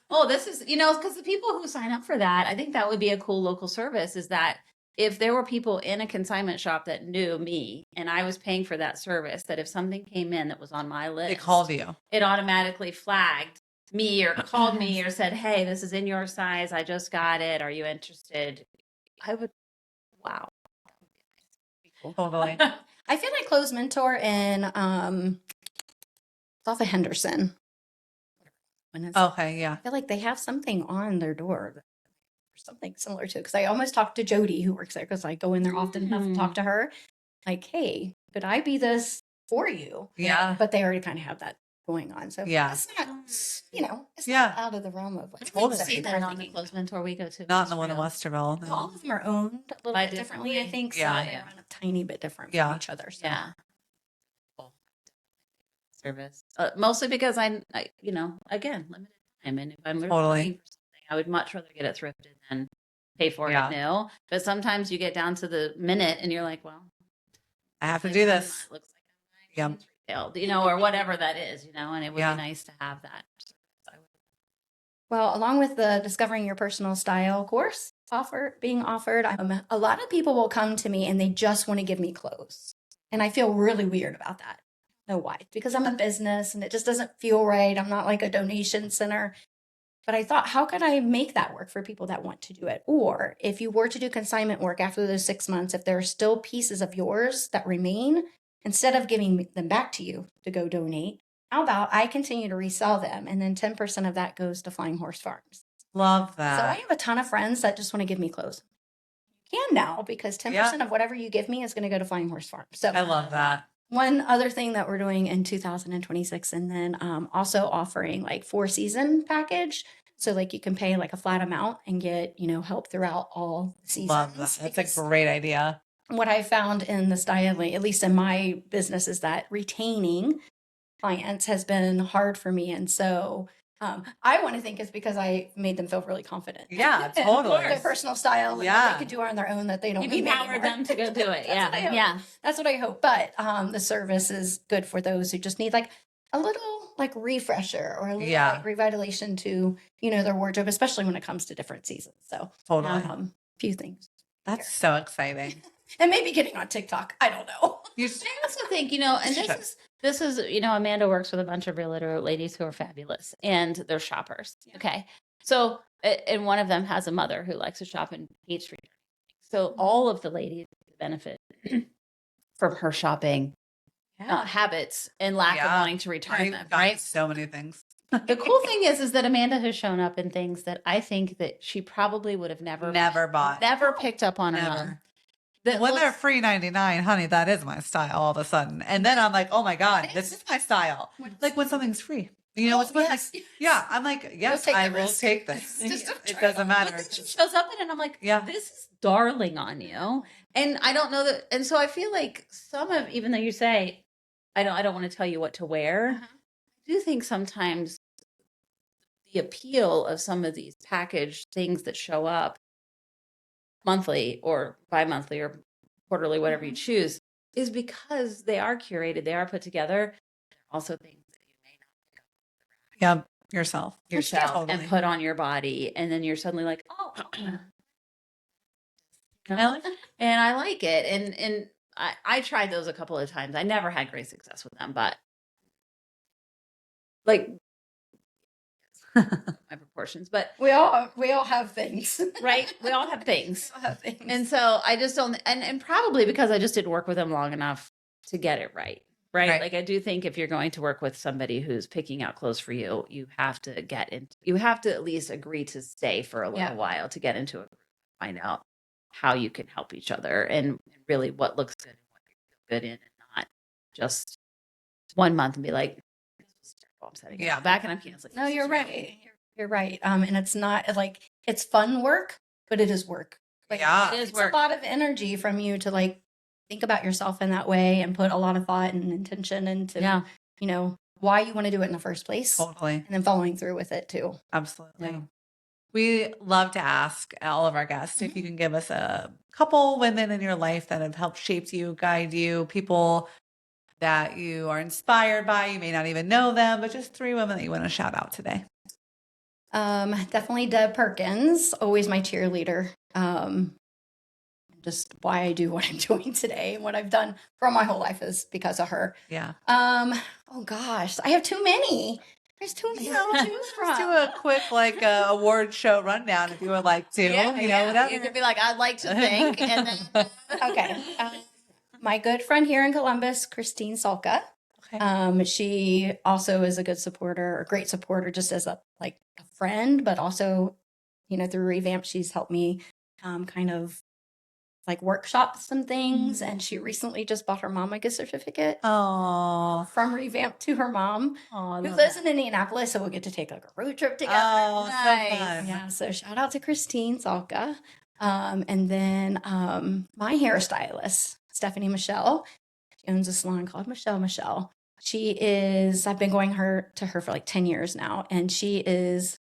Speaker 3: Oh, this is, because the people who sign up for that, I think that would be a cool local service, is that if there were people in a consignment shop that knew me and I was paying for that service, that if something came in that was on my list,
Speaker 2: They called you.
Speaker 3: it automatically flagged me or called me or said, hey, this is in your size. I just got it. Are you interested? I would, wow.
Speaker 2: Totally.
Speaker 4: I feel like Clothes Mentor in it's off of Henderson.
Speaker 2: Okay, yeah.
Speaker 4: I feel like they have something on their door or something similar to it. Because I almost talked to Jody, who works there, because I go in there often enough and talk to her. Like, hey, could I be this for you?
Speaker 2: Yeah.
Speaker 4: But they already kind of have that going on. So
Speaker 2: Yeah.
Speaker 4: it's not, it's
Speaker 2: Yeah.
Speaker 4: not out of the realm of what
Speaker 2: Totally.
Speaker 3: See that on the Clothes Mentor we go to.
Speaker 2: Not in the one in Westerville.
Speaker 4: All
Speaker 2: No.
Speaker 4: of them are owned a little
Speaker 3: By
Speaker 4: bit differently, I think.
Speaker 2: Yeah.
Speaker 4: So they run a tiny bit different
Speaker 2: Yeah.
Speaker 4: from each other. So.
Speaker 3: Yeah. Service. Mostly because I, again, limited time. And if I'm really
Speaker 2: Totally.
Speaker 3: looking for something, I would much rather get it thrifted than pay for
Speaker 2: Yeah.
Speaker 3: it new. But sometimes you get down to the minute and you're like, well,
Speaker 2: I have to do this.
Speaker 3: It looks like I'm buying retailed, or whatever that is, and it would be nice to have that.
Speaker 4: Well, along with the Discovering Your Personal Style course being offered, a lot of people will come to me and they just want to give me clothes. And I feel really weird about that. I don't know why? Because I'm a business and it just doesn't feel right. I'm not like a donation center. But I thought, how could I make that work for people that want to do it? Or if you were to do consignment work after those 6 months, if there are still pieces of yours that remain, instead of giving them back to you to go donate, how about I continue to resell them and then 10% of that goes to Flying Horse Farms?
Speaker 2: Love that.
Speaker 4: So I have a ton of friends that just want to give me clothes. You can now, because 10% of whatever you give me is going to go to Flying Horse Farms. So
Speaker 2: I love that.
Speaker 4: one other thing that we're doing in 2026, and then also offering like 4-season package. So like you can pay like a flat amount and get, help throughout all seasons.
Speaker 2: Love that. That's a great idea.
Speaker 4: What I found in the styling, at least in my business, is that retaining clients has been hard for me. And so I want to think it's because I made them feel really confident.
Speaker 2: Yeah, totally.
Speaker 4: Their personal style, and what they can do on their own, that they don't
Speaker 3: You
Speaker 4: need me
Speaker 3: empower
Speaker 4: anymore.
Speaker 3: them to go do it.
Speaker 4: Yeah. That's what I hope. But the service is good for those who just need like a little like refresher or a little like revitalization to, their wardrobe, especially when it comes to different seasons. So
Speaker 2: Totally.
Speaker 4: few things.
Speaker 2: That's so exciting.
Speaker 4: And maybe getting on TikTok. I don't know.
Speaker 3: I also think, and this is, Amanda works with a bunch of realtor ladies who are fabulous and they're shoppers. Okay. So, and one of them has a mother who likes to shop and hates returning. So all of the ladies benefit from her shopping habits and lack of wanting to return them. Right.
Speaker 2: So many things.
Speaker 3: The cool thing is that Amanda has shown up in things that I think that she probably would have never
Speaker 2: bought,
Speaker 3: never picked up on her own.
Speaker 2: When they're free 99, honey, that is my style all of a sudden. And then I'm like, oh my God, this is my style. Like when something's free. I'm like, yes, I will take this. It doesn't matter.
Speaker 3: She shows up in it and I'm like, this is darling on you. And I don't know that. And so I feel like even though you say, I don't want to tell you what to wear, I do think sometimes the appeal of some of these packaged things that show up monthly or bi-monthly or quarterly, whatever you choose, is because they are curated, they are put together. Also things that you may not pick up.
Speaker 2: Yourself
Speaker 3: Totally. And put on your body. And then you're suddenly like, oh, and I like it. And I tried those a couple of times. I never had great success with them, but like my proportions, but
Speaker 4: we all have things,
Speaker 3: right? We all have things. And so I just don't, and probably because I just didn't work with them long enough to get it right. Like I do think if you're going to work with somebody who's picking out clothes for you, you have to at least agree to stay for a little while to get into it, find out how you can help each other and really what looks good and what you feel good in, and not just 1 month and be like, I'm setting it back and I'm canceling.
Speaker 4: No, you're right. You're right. And it's not like it's fun work, but it is work. Like, it is work. A lot of energy from you to like think about yourself in that way and put a lot of thought and intention into, why you want to do it in the first place.
Speaker 2: Totally.
Speaker 4: And then following through with it too.
Speaker 2: Absolutely.
Speaker 3: Yeah.
Speaker 2: We love to ask all of our guests if you can give us a couple women in your life that have helped shape you, guide you, people that you are inspired by. You may not even know them, but just 3 women that you want to shout out today.
Speaker 4: Definitely Deb Perkins, always my cheerleader. Just why I do what I'm doing today and what I've done for my whole life is because of her.
Speaker 2: Yeah.
Speaker 4: Oh gosh, I have too many. There's too many to choose from.
Speaker 2: Let's do a quick award show rundown if you would like to. Whatever.
Speaker 3: You could be like, I'd like to think. And then,
Speaker 4: Okay. My good friend here in Columbus, Christine Salka.
Speaker 2: Okay.
Speaker 4: She also is a good supporter, a great supporter, just as a friend, but also, through Revamp, she's helped me kind of workshop some things. And she recently just bought her mom a gift certificate.
Speaker 2: Oh,
Speaker 4: From Revamp to her mom, who lives in Indianapolis, so we'll get to take a road trip together.
Speaker 2: Oh,
Speaker 3: Nice.
Speaker 2: so fun.
Speaker 4: Yeah, so shout out to Christine Salka. And then my hairstylist, Stephanie Michelle. She owns a salon called Michelle. I've been going to her for 10 years now. And she is,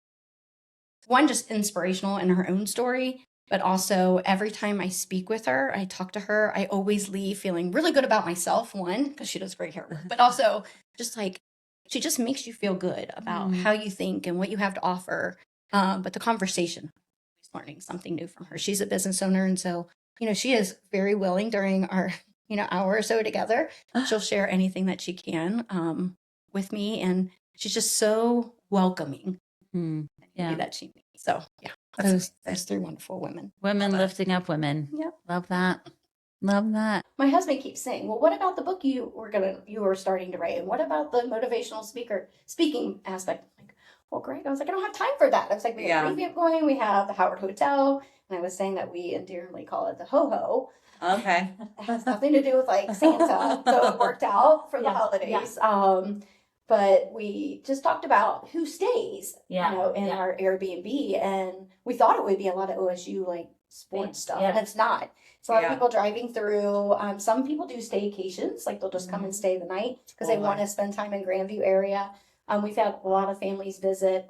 Speaker 4: one, just inspirational in her own story, but also every time I speak with her, I talk to her, I always leave feeling really good about myself, one, because she does great hair work, but also just she just makes you feel good about how you think and what you have to offer. But the conversation, always learning something new from her. She's a business owner. And so, she is very willing during our, hour or so together. She'll share anything that she can with me. And she's just so welcoming that she meets. So, yeah, those 3 wonderful women.
Speaker 3: women lifting up women.
Speaker 4: Yep.
Speaker 3: Love that. Love that.
Speaker 4: My husband keeps saying, well, what about the book you were starting to write? And what about the motivational speaking aspect? I'm like, well, Greg, I was like, I don't have time for that. I was like, we have Revamp going, we have the Howard Hotel. And I was saying that we endearingly call it the ho-ho.
Speaker 2: Okay.
Speaker 4: It has nothing to do with Santa. So it worked out for the holidays. Yeah. But we just talked about who stays, in our Airbnb. And we thought it would be a lot of OSU sports stuff. And it's not. It's a lot of people driving through. Some people do staycations, they'll just come and stay the night because they want to spend time in Grandview area. We've had a lot of families visit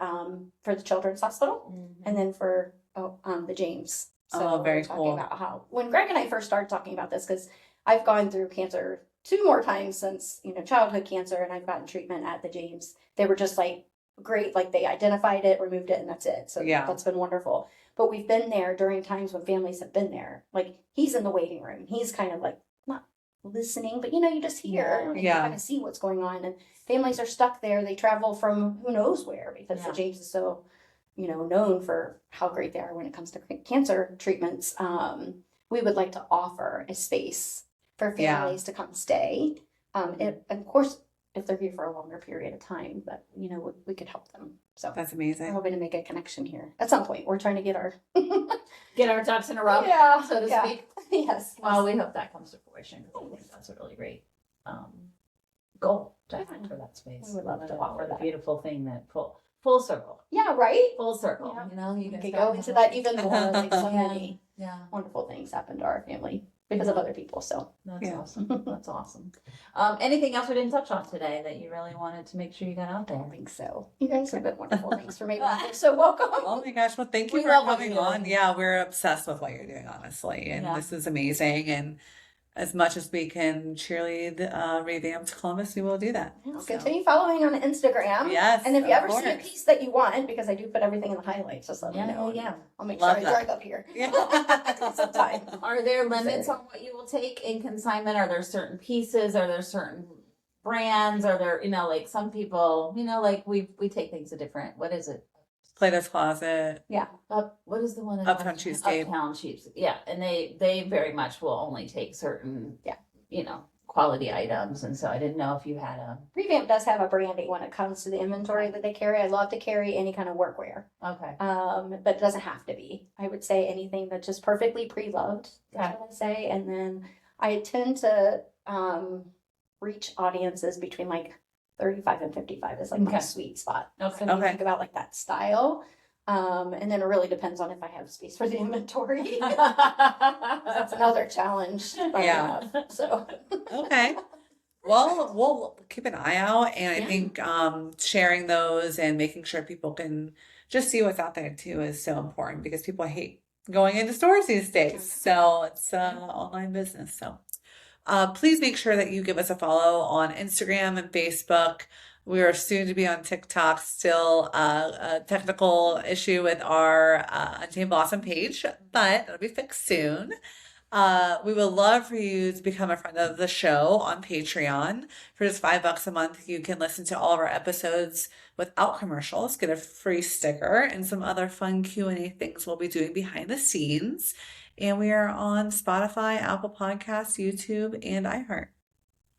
Speaker 4: for the Children's Hospital and then for the James. So
Speaker 2: very
Speaker 4: talking
Speaker 2: cool.
Speaker 4: about how when Greg and I first started talking about this, because I've gone through cancer 2 more times since childhood cancer, and I've gotten treatment at the James. They were just great, they identified it, removed it, and that's it. So that's been wonderful. But we've been there during times when families have been there. He's in the waiting room. He's kind of not listening, but you just hear and you kind of see what's going on. And families are stuck there. They travel from who knows where because the James is so known for how great they are when it comes to cancer treatments. We would like to offer a space for families to come stay. And of course, if they're here for a longer period of time, that, we could help them. So
Speaker 2: That's amazing.
Speaker 4: we're hoping to make a connection here. At some point, we're trying to get our
Speaker 3: ducks in a row, so to speak.
Speaker 4: Yes.
Speaker 3: Well, we hope that comes to fruition. I think that's a really great goal to have for that space.
Speaker 4: We would love to offer
Speaker 3: the
Speaker 4: that.
Speaker 3: beautiful thing that full circle.
Speaker 4: Yeah, right?
Speaker 3: Full circle.
Speaker 4: Yeah.
Speaker 3: You
Speaker 4: We
Speaker 3: can
Speaker 4: could go into that even more. So many
Speaker 3: Yeah.
Speaker 4: wonderful things happen to our family because of other people. So
Speaker 3: That's awesome. That's awesome. Anything else we didn't touch on today that you really wanted to make sure you got out
Speaker 4: I
Speaker 3: there?
Speaker 4: don't think so. You guys have been wonderful. Thanks for making me feel so welcome.
Speaker 2: Oh my gosh. Well, thank you
Speaker 3: We
Speaker 2: for
Speaker 3: love what
Speaker 2: coming
Speaker 3: you're
Speaker 2: on.
Speaker 3: doing.
Speaker 2: Yeah, we're obsessed with what you're doing, honestly. And this is amazing. And as much as we can cheerlead Revamped Columbus, we will do that.
Speaker 4: Continue following on Instagram.
Speaker 2: Yes.
Speaker 4: And if you ever see a
Speaker 2: course.
Speaker 4: piece that you want, because I do put everything in the highlights, just let me know.
Speaker 3: Yeah.
Speaker 4: I'll make
Speaker 2: Love
Speaker 4: sure I
Speaker 2: that.
Speaker 4: drive up here.
Speaker 2: Yeah.
Speaker 4: Sometime.
Speaker 3: Are there limits on what you will take in consignment? Are there certain pieces? Are there certain brands? Are there, some people, we take things a different, what is it?
Speaker 2: Plato's Closet.
Speaker 4: Yeah.
Speaker 3: What is the one in
Speaker 2: Uptown Cheapskate.
Speaker 3: Uptown Cheapskate. Yeah, and they very much will only take certain quality items, and so I didn't know if you had a
Speaker 4: Revamp does have a branding when it comes to the inventory that they carry. I love to carry any kind of workwear.
Speaker 3: okay.
Speaker 4: But it doesn't have to be. I would say anything that's just perfectly pre-loved. That's what I say. And then I tend to reach audiences between 35 and 55 is my sweet spot.
Speaker 3: Okay.
Speaker 4: So when you think about that style. And then it really depends on if I have space for the inventory. That's another challenge.
Speaker 2: Yeah.
Speaker 4: So
Speaker 2: Okay. Well, we'll keep an eye out, and I
Speaker 4: Yeah.
Speaker 2: think sharing those and making sure people can just see what's out there too is so important because people hate going into stores these days. So it's online business. So please make sure that you give us a follow on Instagram and Facebook. We are soon to be on TikTok. Still a technical issue with our Untamed Blossom page, but it'll be fixed soon. We would love for you to become a friend of the show on Patreon. For just $5 a month, you can listen to all of our episodes without commercials, get a free sticker, and some other fun Q&A things we'll be doing behind the scenes. And we are on Spotify, Apple Podcasts, YouTube, and iHeart.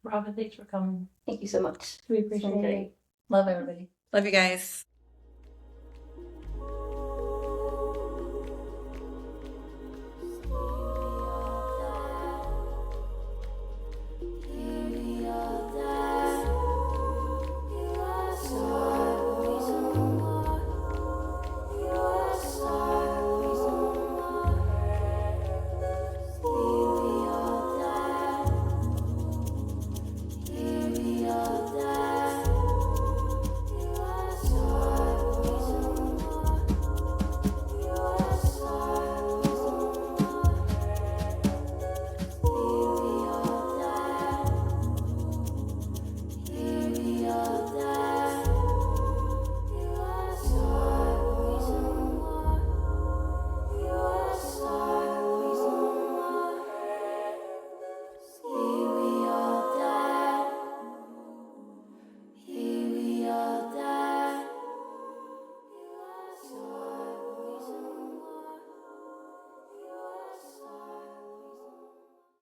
Speaker 5: Robin, thanks for coming.
Speaker 4: Thank you so much.
Speaker 5: We appreciate it.
Speaker 1: Love everybody.
Speaker 2: Love you guys.